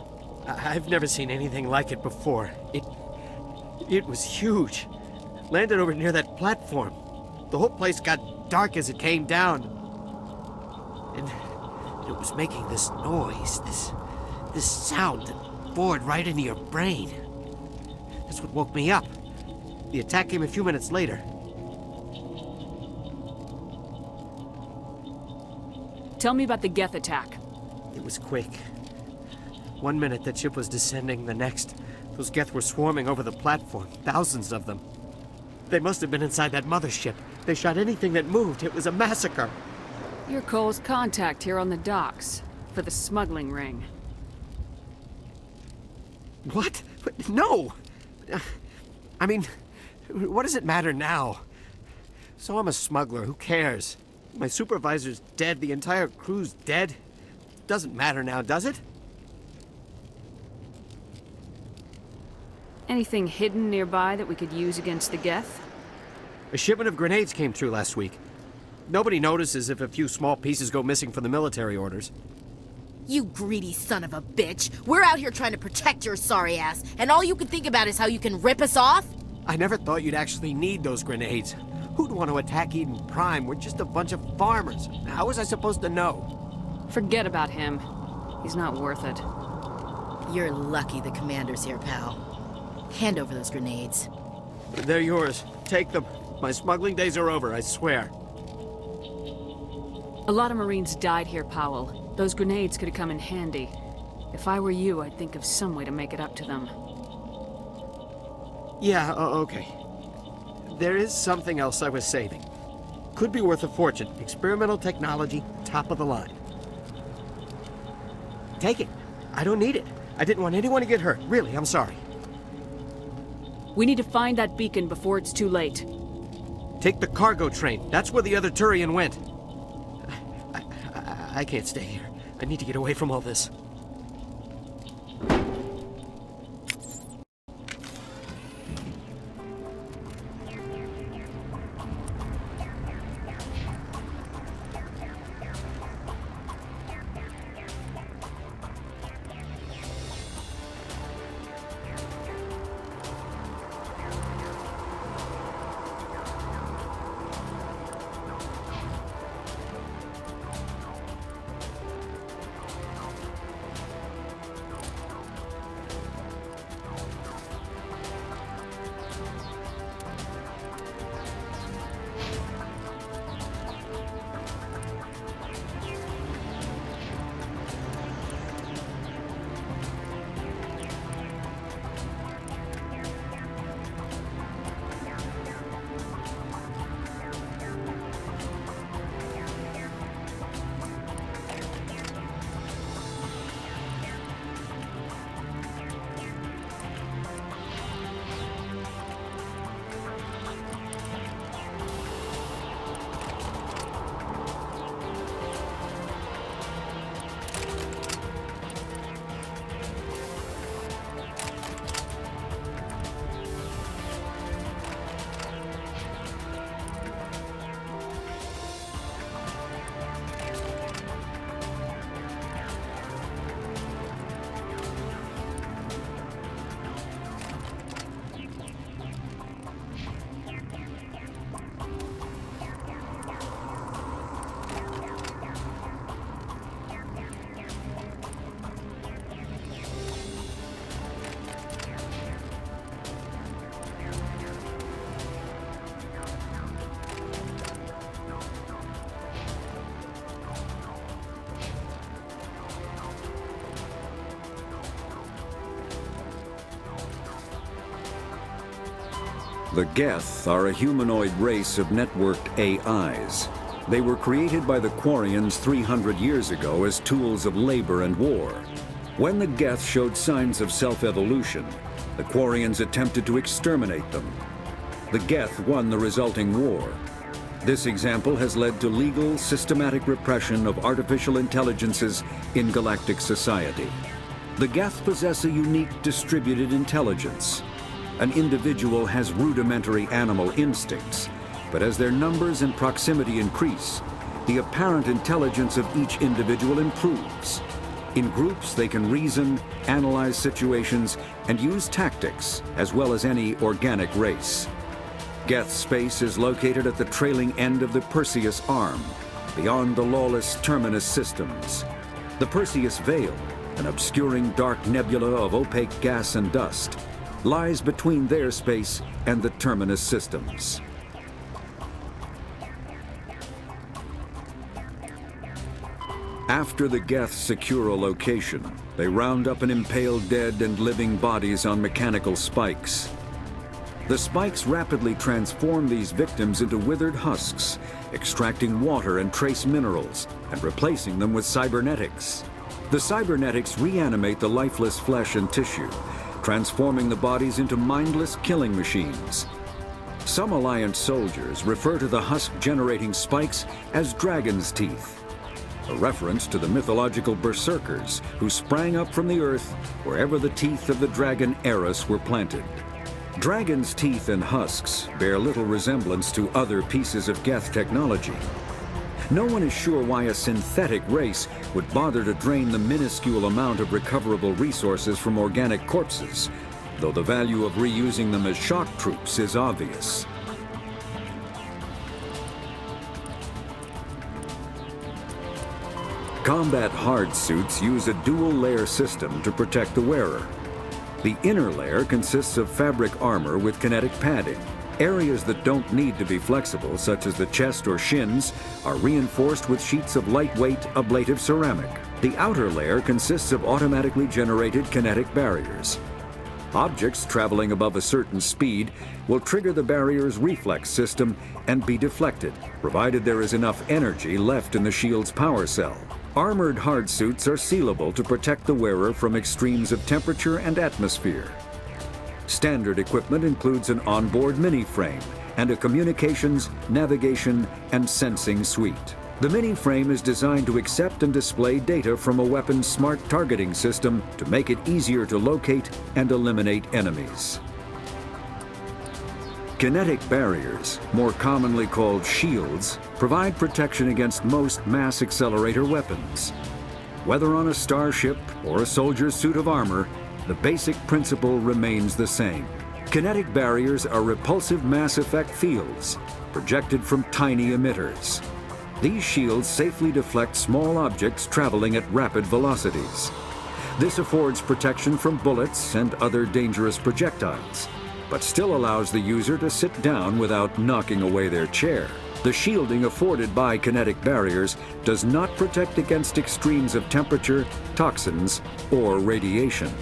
I've never seen anything like it before. It was huge. Landed over near that platform. The whole place got dark as it came down. And it was making this noise, this sound that bored right into your brain. That's what woke me up. The attack came a few minutes later. Tell me about the Geth attack. It was quick. 1 minute that ship was descending, the next, those Geth were swarming over the platform, thousands of them. They must have been inside that mothership. They shot anything that moved. It was a massacre. You're Cole's contact here on the docks, for the smuggling ring. What? No! I mean, what does it matter now? So I'm a smuggler, who cares? My supervisor's dead, the entire crew's dead. Doesn't matter now, does it? Anything hidden nearby that we could use against the Geth? A shipment of grenades came through last week. Nobody notices if a few small pieces go missing from the military orders. You greedy son of a bitch. We're out here trying to protect your sorry ass, and all you can think about is how you can rip us off? I never thought you'd actually need those grenades. Who'd want to attack Eden Prime? We're just a bunch of farmers. How was I supposed to know? Forget about him. He's not worth it. You're lucky the commander's here, pal. Hand over those grenades. They're yours. Take them. My smuggling days are over, I swear. A lot of Marines died here, Powell. Those grenades could have come in handy. If I were you, I'd think of some way to make it up to them. Yeah, okay. There is something else I was saving. Could be worth a fortune. Experimental technology, top of the line. Take it. I don't need it. I didn't want anyone to get hurt. Really, I'm sorry. We need to find that beacon before it's too late. Take the cargo train. That's where the other Turian went. I can't stay here. I need to get away from all this. The Geth are a humanoid race of networked AIs. They were created by the Quarians 300 years ago as tools of labor and war. When the Geth showed signs of self-evolution, the Quarians attempted to exterminate them. The Geth won the resulting war. This example has led to legal, systematic repression of artificial intelligences in galactic society. The Geth possess a unique distributed intelligence. An individual has rudimentary animal instincts, but as their numbers and proximity increase, the apparent intelligence of each individual improves. In groups, they can reason, analyze situations, and use tactics, as well as any organic race. Geth space is located at the trailing end of the Perseus Arm, beyond the lawless Terminus systems. The Perseus Veil, an obscuring dark nebula of opaque gas and dust, lies between their space and the Terminus systems. After the Geth secure a location, they round up and impale dead and living bodies on mechanical spikes. The spikes rapidly transform these victims into withered husks, extracting water and trace minerals and replacing them with cybernetics. The cybernetics reanimate the lifeless flesh and tissue, transforming the bodies into mindless killing machines. Some Alliance soldiers refer to the husk-generating spikes as dragon's teeth, a reference to the mythological berserkers who sprang up from the earth wherever the teeth of the dragon ērəķ were planted. Dragon's teeth and husks bear little resemblance to other pieces of Geth technology. No one is sure why a synthetic race would bother to drain the minuscule amount of recoverable resources from organic corpses, though the value of reusing them as shock troops is obvious. Combat hard suits use a dual-layer system to protect the wearer. The inner layer consists of fabric armor with kinetic padding. Areas that don't need to be flexible, such as the chest or shins, are reinforced with sheets of lightweight, ablative ceramic. The outer layer consists of automatically generated kinetic barriers. Objects traveling above a certain speed will trigger the barrier's reflex system and be deflected, provided there is enough energy left in the shield's power cell. Armored hard suits are sealable to protect the wearer from extremes of temperature and atmosphere. Standard equipment includes an onboard mini-frame and a communications, navigation, and sensing suite. The mini-frame is designed to accept and display data from a weapon's smart targeting system to make it easier to locate and eliminate enemies. Kinetic barriers, more commonly called shields, provide protection against most mass accelerator weapons. Whether on a starship or a soldier's suit of armor, the basic principle remains the same. Kinetic barriers are repulsive mass effect fields, projected from tiny emitters. These shields safely deflect small objects traveling at rapid velocities. This affords protection from bullets and other dangerous projectiles, but still allows the user to sit down without knocking away their chair. The shielding afforded by kinetic barriers does not protect against extremes of temperature, toxins, or radiation.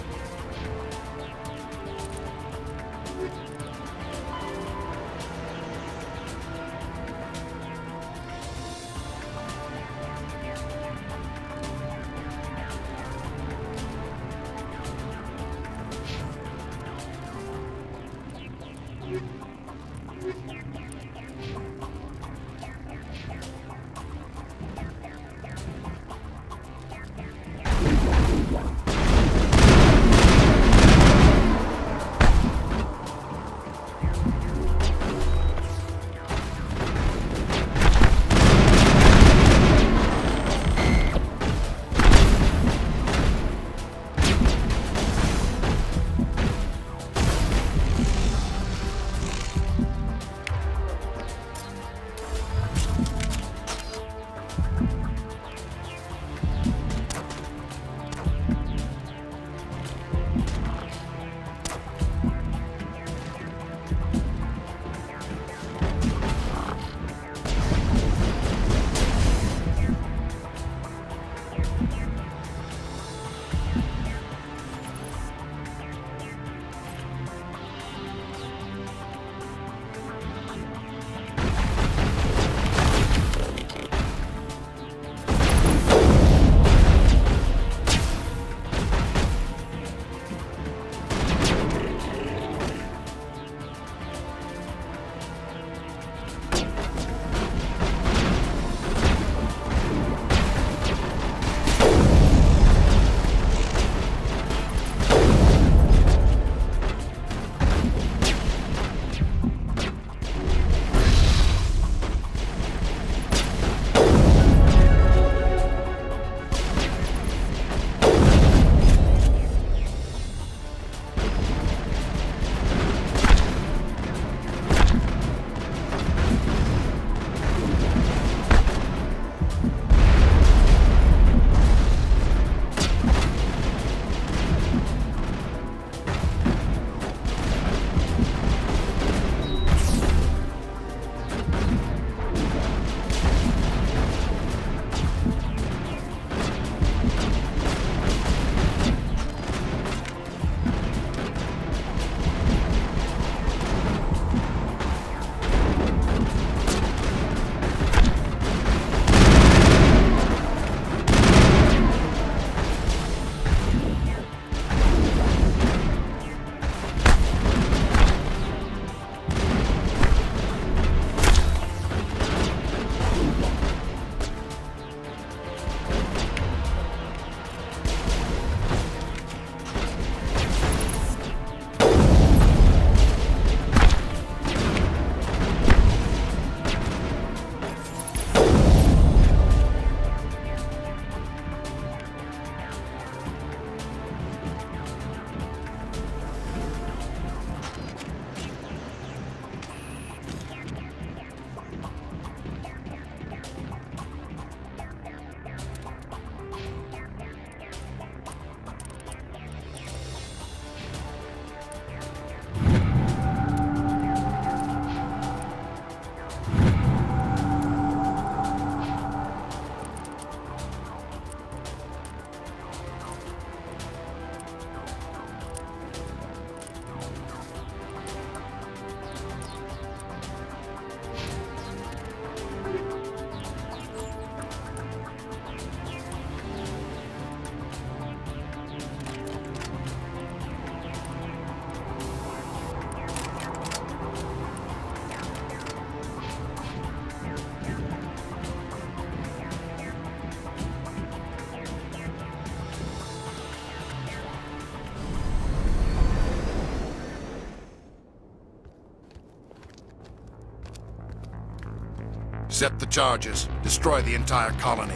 Set the charges. Destroy the entire colony.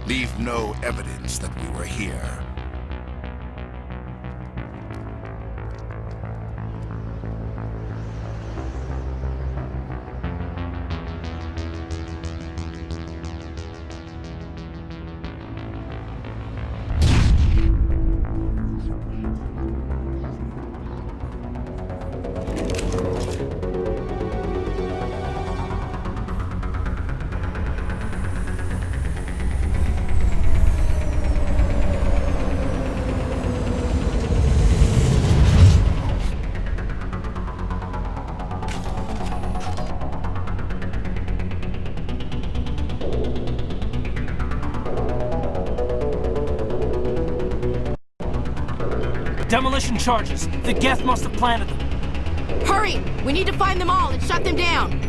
Leave no evidence that we were here. Demolition charges. The Geth must have planted them. Hurry! We need to find them all and shut them down!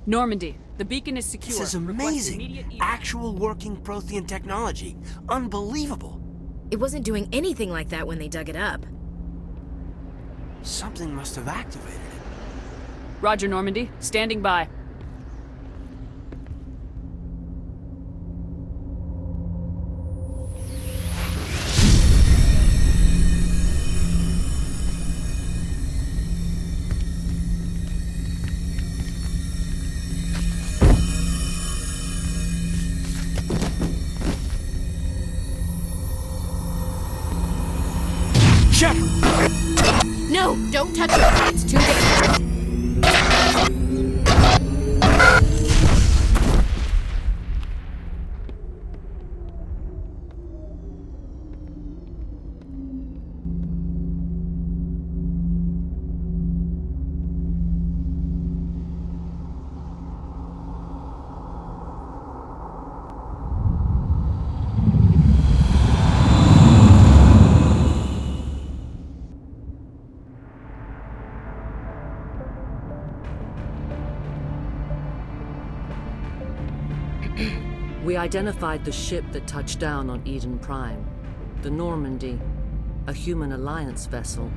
Normandy, the beacon is secure. This is amazing. Actual working Prothean technology. Unbelievable. It wasn't doing anything like that when they dug it up. Something must have activated it. Roger, Normandy. Standing by. No, don't touch it. It's too dangerous. We identified the ship that touched down on Eden Prime. The Normandy, a human alliance vessel.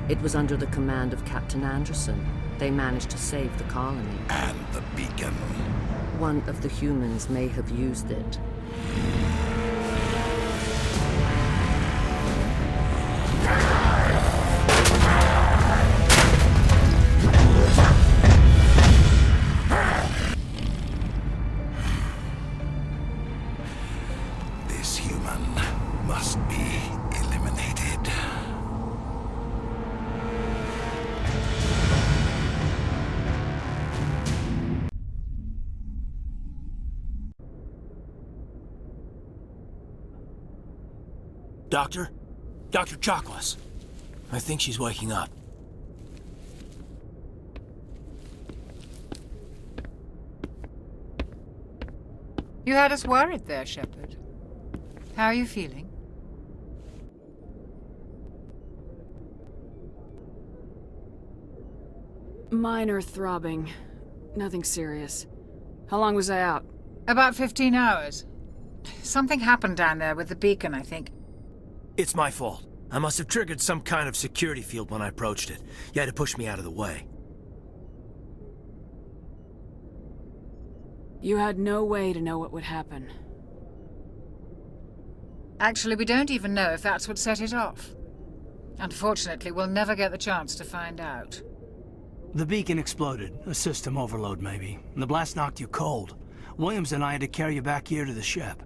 It was under the command of Captain Anderson. They managed to save the colony. And the beacon. One of the humans may have used it. This human must be eliminated. Doctor? Dr. Chakwas. I think she's waking up. You had us worried there, Shepard. How are you feeling? Minor throbbing. Nothing serious. How long was I out? About 15 hours. Something happened down there with the beacon, I think. It's my fault. I must have triggered some kind of security field when I approached it. You had to push me out of the way. You had no way to know what would happen. Actually, we don't even know if that's what set it off. Unfortunately, we'll never get the chance to find out. The beacon exploded. A system overload, maybe. And the blast knocked you cold. Williams and I had to carry you back here to the ship.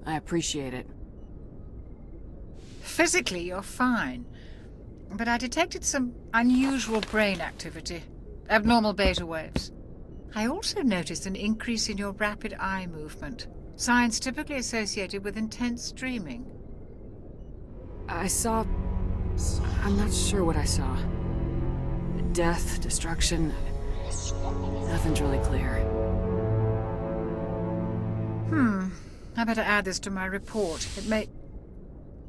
I appreciate it. Physically, you're fine. But I detected some unusual brain activity. Abnormal beta waves. I also noticed an increase in your rapid eye movement. Signs typically associated with intense dreaming. I saw... I'm not sure what I saw. Death, destruction... Nothing's really clear. I better add this to my report. It may...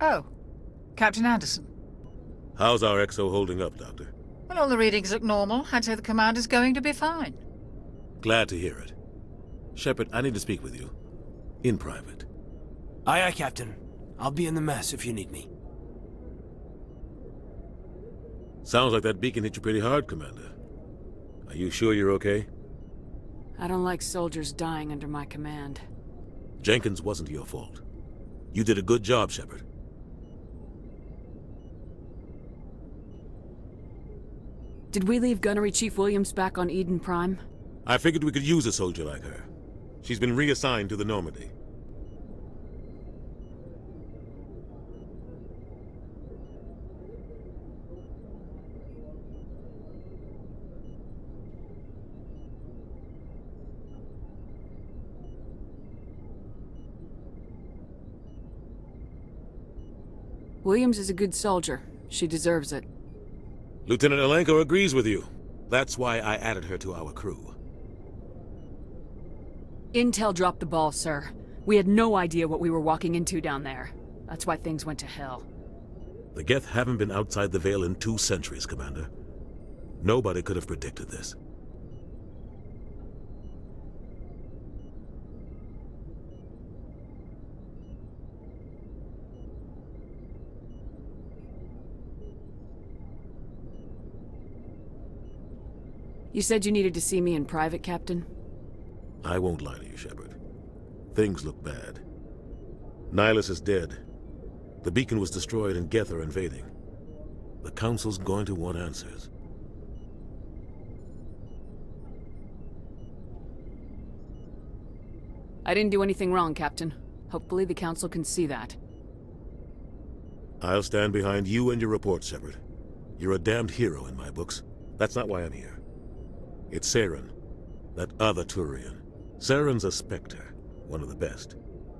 Oh. Captain Anderson. How's our XO holding up, Doctor? Well, all the readings look normal. I'd say the commander's going to be fine. Glad to hear it. Shepard, I need to speak with you. In private. Aye, aye, Captain. I'll be in the mess if you need me. Sounds like that beacon hit you pretty hard, Commander. Are you sure you're okay? I don't like soldiers dying under my command. Jenkins wasn't your fault. You did a good job, Shepard. Did we leave Gunnery Chief Williams back on Eden Prime? I figured we could use a soldier like her. She's been reassigned to the Normandy. Williams is a good soldier. She deserves it. Lieutenant Alenko agrees with you. That's why I added her to our crew. Intel dropped the ball, sir. We had no idea what we were walking into down there. That's why things went to hell. The Geth haven't been outside the Veil in 2 centuries, Commander. Nobody could have predicted this. You said you needed to see me in private, Captain? I won't lie to you, Shepard. Things look bad. Nihilus is dead. The beacon was destroyed and Geth are invading. The Council's going to want answers. I didn't do anything wrong, Captain. Hopefully the Council can see that. I'll stand behind you and your report, Shepard. You're a damned hero in my books. That's not why I'm here. It's Saren, that other Turian. Saren's a Spectre, one of the best,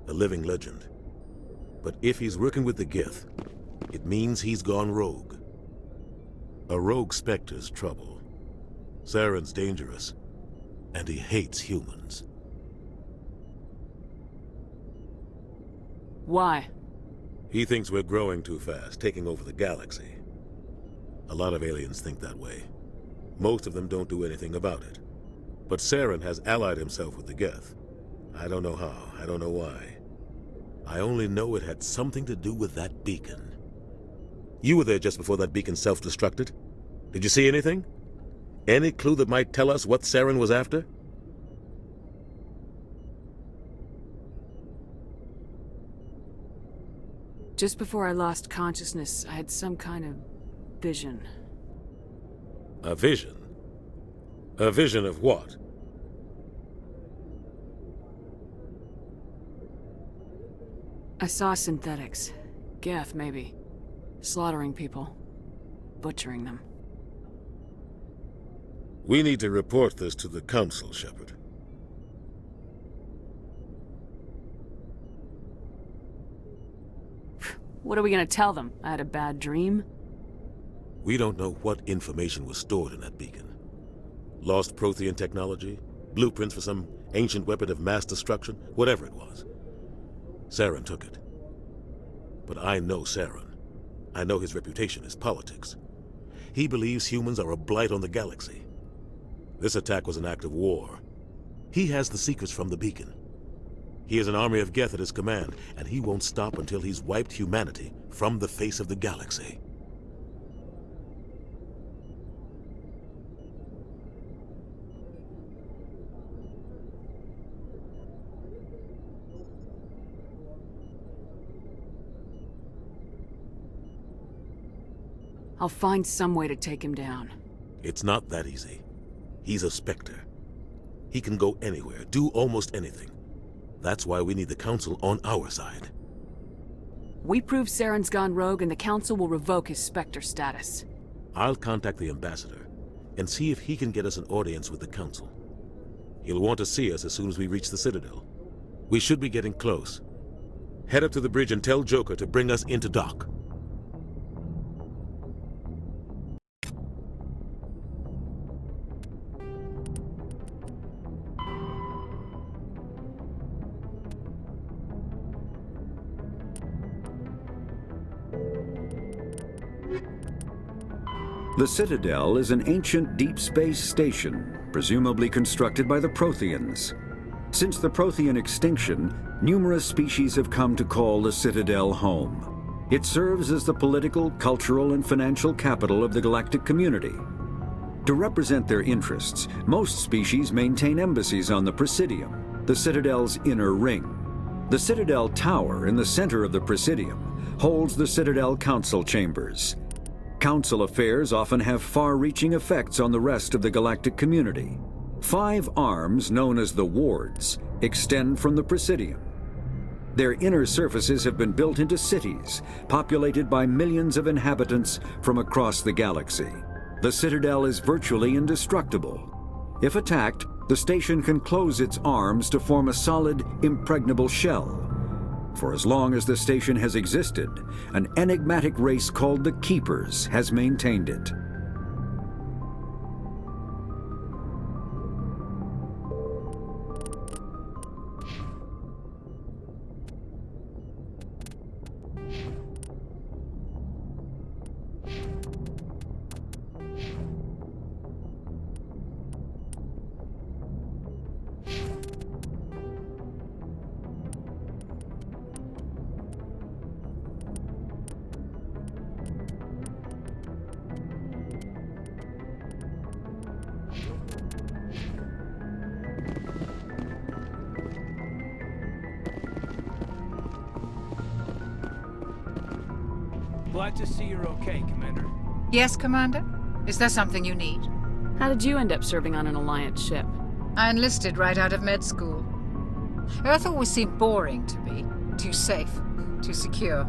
a living legend. But if he's working with the Geth, it means he's gone rogue. A rogue Spectre's trouble. Saren's dangerous, and he hates humans. Why? He thinks we're growing too fast, taking over the galaxy. A lot of aliens think that way. Most of them don't do anything about it. But Saren has allied himself with the Geth. I don't know how, I don't know why. I only know it had something to do with that beacon. You were there just before that beacon self-destructed. Did you see anything? Any clue that might tell us what Saren was after? Just before I lost consciousness, I had some kind of vision. A vision? A vision of what? I saw synthetics. Geth, maybe. Slaughtering people. Butchering them. We need to report this to the Council, Shepard. What are we gonna tell them? I had a bad dream? We don't know what information was stored in that beacon. Lost Prothean technology? Blueprints for some ancient weapon of mass destruction? Whatever it was. Saren took it. But I know Saren. I know his reputation is politics. He believes humans are a blight on the galaxy. This attack was an act of war. He has the secrets from the beacon. He has an army of Geth at his command, and he won't stop until he's wiped humanity from the face of the galaxy. I'll find some way to take him down. It's not that easy. He's a Spectre. He can go anywhere, do almost anything. That's why we need the Council on our side. We prove Saren's gone rogue and the Council will revoke his Spectre status. I'll contact the Ambassador and see if he can get us an audience with the Council. He'll want to see us as soon as we reach the Citadel. We should be getting close. Head up to the bridge and tell Joker to bring us into dock. The Citadel is an ancient deep space station, presumably constructed by the Protheans. Since the Prothean extinction, numerous species have come to call the Citadel home. It serves as the political, cultural, and financial capital of the galactic community. To represent their interests, most species maintain embassies on the Presidium, the Citadel's inner ring. The Citadel Tower in the center of the Presidium holds the Citadel Council chambers. Council affairs often have far-reaching effects on the rest of the galactic community. 5 arms, known as the wards, extend from the Presidium. Their inner surfaces have been built into cities, populated by millions of inhabitants from across the galaxy. The Citadel is virtually indestructible. If attacked, the station can close its arms to form a solid, impregnable shell. For as long as the station has existed, an enigmatic race called the Keepers has maintained it. Glad to see you're okay, Commander. Yes, Commander? Is there something you need? How did you end up serving on an Alliance ship? I enlisted right out of med school. Earth always seemed boring to me. Too safe, too secure.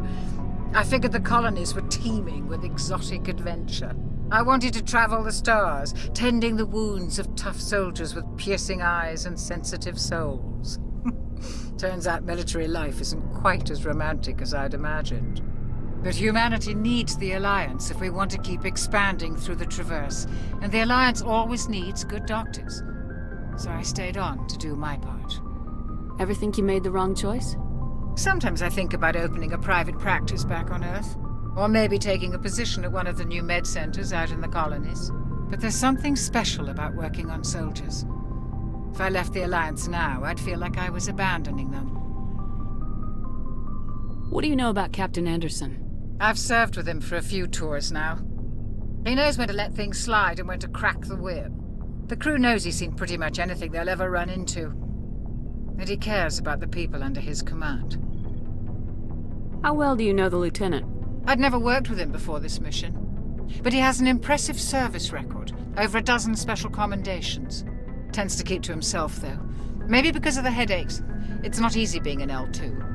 I figured the colonies were teeming with exotic adventure. I wanted to travel the stars, tending the wounds of tough soldiers with piercing eyes and sensitive souls. Turns out military life isn't quite as romantic as I'd imagined. But humanity needs the Alliance if we want to keep expanding through the Traverse, and the Alliance always needs good doctors. So I stayed on to do my part. Ever think you made the wrong choice? Sometimes I think about opening a private practice back on Earth, or maybe taking a position at one of the new med centers out in the colonies. But there's something special about working on soldiers. If I left the Alliance now, I'd feel like I was abandoning them. What do you know about Captain Anderson? I've served with him for a few tours now. He knows when to let things slide and when to crack the whip. The crew knows he's seen pretty much anything they'll ever run into. And he cares about the people under his command. How well do you know the Lieutenant? I'd never worked with him before this mission. But he has an impressive service record, over a dozen special commendations. Tends to keep to himself, though. Maybe because of the headaches. It's not easy being an L2.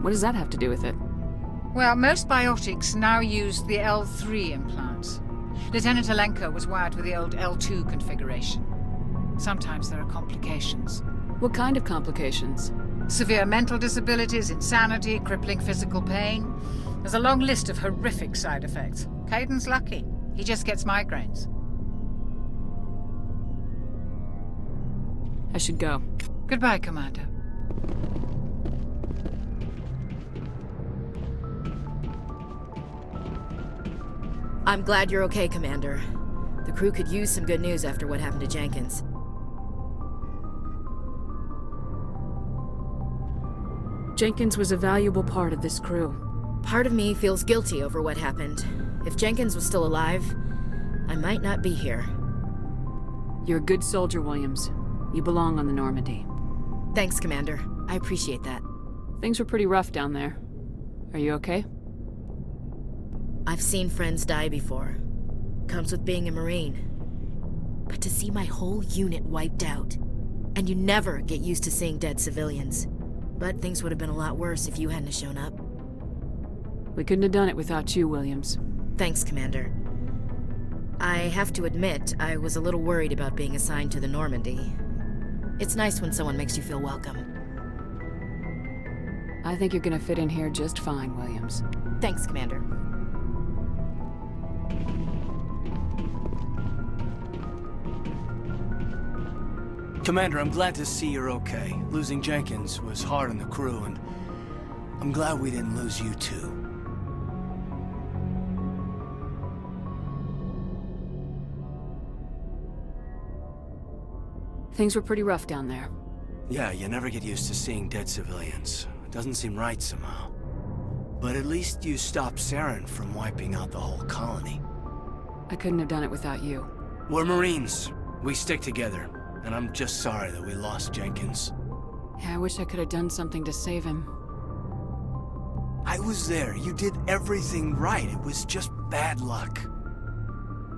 What does that have to do with it? Well, most biotics now use the L3 implants. Lieutenant Alenko was wired with the old L2 configuration. Sometimes there are complications. What kind of complications? Severe mental disabilities, insanity, crippling physical pain. There's a long list of horrific side effects. Caden's lucky. He just gets migraines. I should go. Goodbye, Commander. I'm glad you're okay, Commander. The crew could use some good news after what happened to Jenkins. Jenkins was a valuable part of this crew. Part of me feels guilty over what happened. If Jenkins was still alive, I might not be here. You're a good soldier, Williams. You belong on the Normandy. Thanks, Commander. I appreciate that. Things were pretty rough down there. Are you okay? I've seen friends die before. Comes with being a Marine. But to see my whole unit wiped out, and you never get used to seeing dead civilians. But things would have been a lot worse if you hadn't shown up. We couldn't have done it without you, Williams. Thanks, Commander. I have to admit, I was a little worried about being assigned to the Normandy. It's nice when someone makes you feel welcome. I think you're gonna fit in here just fine, Williams. Thanks, Commander. Commander, I'm glad to see you're okay. Losing Jenkins was hard on the crew, and I'm glad we didn't lose you too. Things were pretty rough down there. Yeah, you never get used to seeing dead civilians. It doesn't seem right somehow. But at least you stopped Saren from wiping out the whole colony. I couldn't have done it without you. We're Marines. We stick together. And I'm just sorry that we lost Jenkins. Yeah, I wish I could have done something to save him. I was there. You did everything right. It was just bad luck.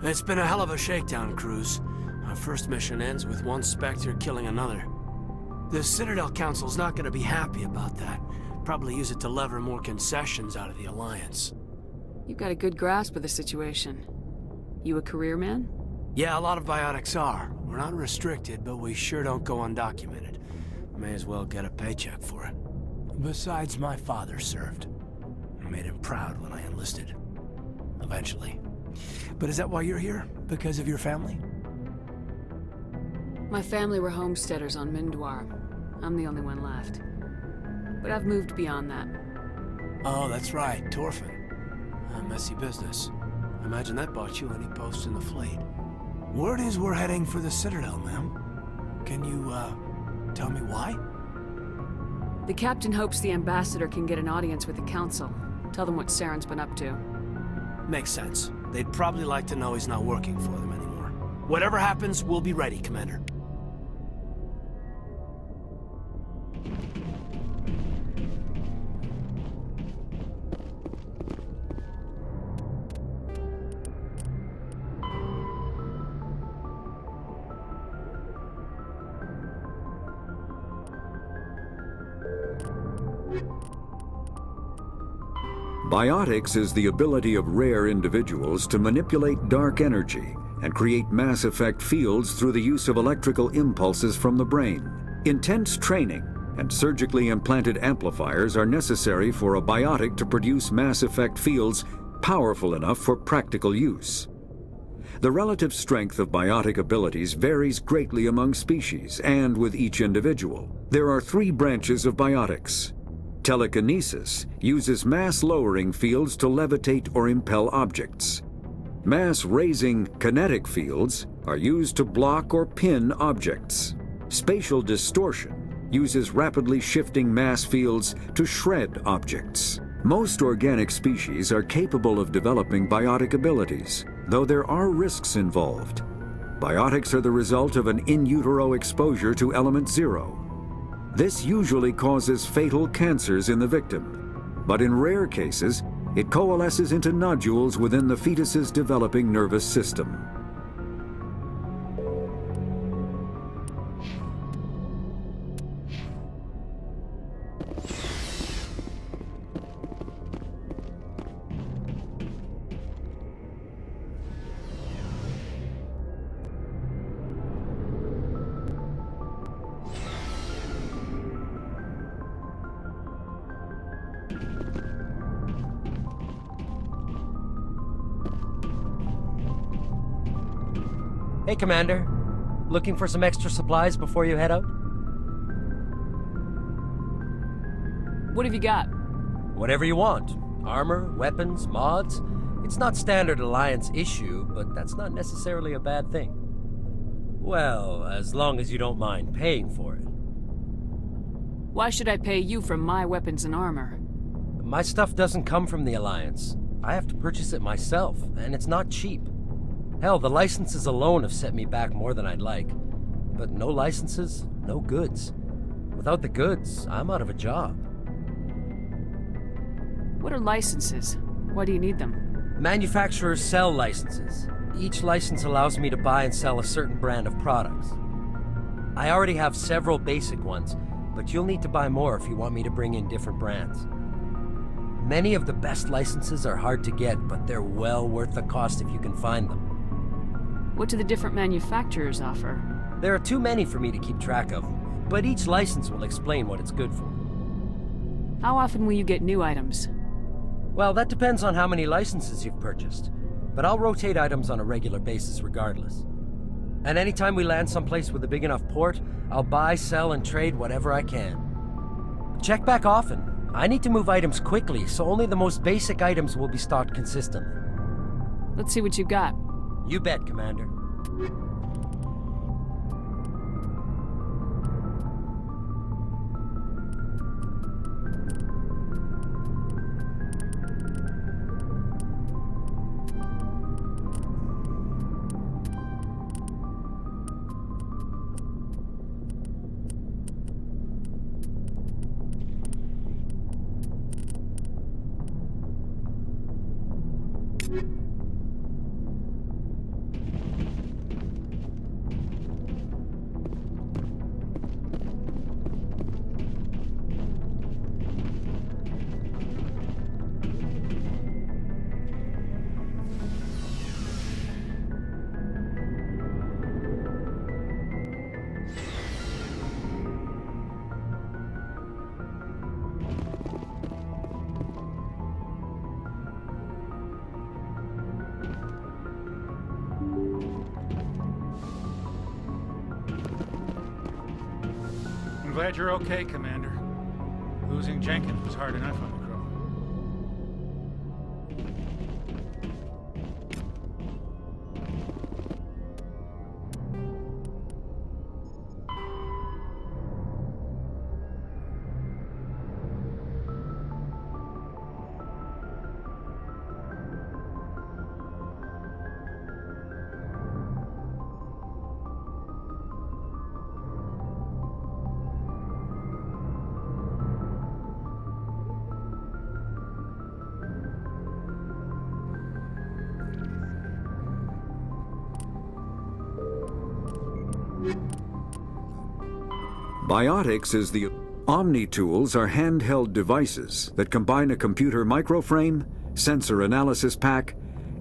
It's been a hell of a shakedown, Cruz. Our first mission ends with one Spectre killing another. The Citadel Council's not gonna be happy about that. Probably use it to lever more concessions out of the Alliance. You've got a good grasp of the situation. You a career man? Yeah, a lot of biotics are. We're not restricted, but we sure don't go undocumented. May as well get a paycheck for it. Besides, my father served. I made him proud when I enlisted. Eventually. But is that why you're here? Because of your family? My family were homesteaders on Mindwar. I'm the only one left. But I've moved beyond that. Oh, that's right, Torfin. A messy business. Imagine that bought you any post in the fleet. Word is we're heading for the Citadel, ma'am. Can you, tell me why? The captain hopes the ambassador can get an audience with the council. Tell them what Saren's been up to. Makes sense. They'd probably like to know he's not working for them anymore. Whatever happens, we'll be ready, Commander. Biotics is the ability of rare individuals to manipulate dark energy and create mass effect fields through the use of electrical impulses from the brain. Intense training and surgically implanted amplifiers are necessary for a biotic to produce mass effect fields powerful enough for practical use. The relative strength of biotic abilities varies greatly among species and with each individual. There are 3 branches of biotics. Telekinesis uses mass-lowering fields to levitate or impel objects. Mass-raising kinetic fields are used to block or pin objects. Spatial distortion uses rapidly shifting mass fields to shred objects. Most organic species are capable of developing biotic abilities, though there are risks involved. Biotics are the result of an in utero exposure to element 0. This usually causes fatal cancers in the victim, but in rare cases, it coalesces into nodules within the fetus's developing nervous system. Hey, Commander. Looking for some extra supplies before you head out? What have you got? Whatever you want. Armor, weapons, mods. It's not standard Alliance issue, but that's not necessarily a bad thing. Well, as long as you don't mind paying for it. Why should I pay you for my weapons and armor? My stuff doesn't come from the Alliance. I have to purchase it myself, and it's not cheap. Hell, the licenses alone have set me back more than I'd like. But no licenses, no goods. Without the goods, I'm out of a job. What are licenses? Why do you need them? Manufacturers sell licenses. Each license allows me to buy and sell a certain brand of products. I already have several basic ones, but you'll need to buy more if you want me to bring in different brands. Many of the best licenses are hard to get, but they're well worth the cost if you can find them. What do the different manufacturers offer? There are too many for me to keep track of, but each license will explain what it's good for. How often will you get new items? Well, that depends on how many licenses you've purchased, but I'll rotate items on a regular basis regardless. And anytime we land someplace with a big enough port, I'll buy, sell, and trade whatever I can. Check back often. I need to move items quickly, so only the most basic items will be stocked consistently. Let's see what you've got. You bet, Commander. I'm glad you're okay, Commander. Losing Jenkins was hard enough on the crew. Biotics is the... Omni-tools are handheld devices that combine a computer microframe, sensor analysis pack,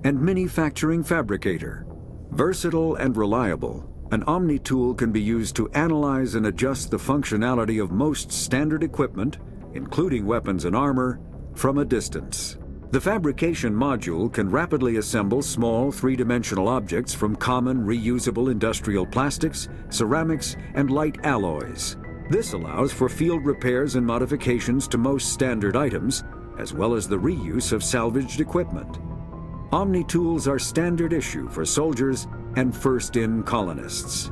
and manufacturing fabricator. Versatile and reliable, an Omni-tool can be used to analyze and adjust the functionality of most standard equipment, including weapons and armor, from a distance. The fabrication module can rapidly assemble small three-dimensional objects from common reusable industrial plastics, ceramics, and light alloys. This allows for field repairs and modifications to most standard items, as well as the reuse of salvaged equipment. Omni-tools are standard issue for soldiers and first-in colonists.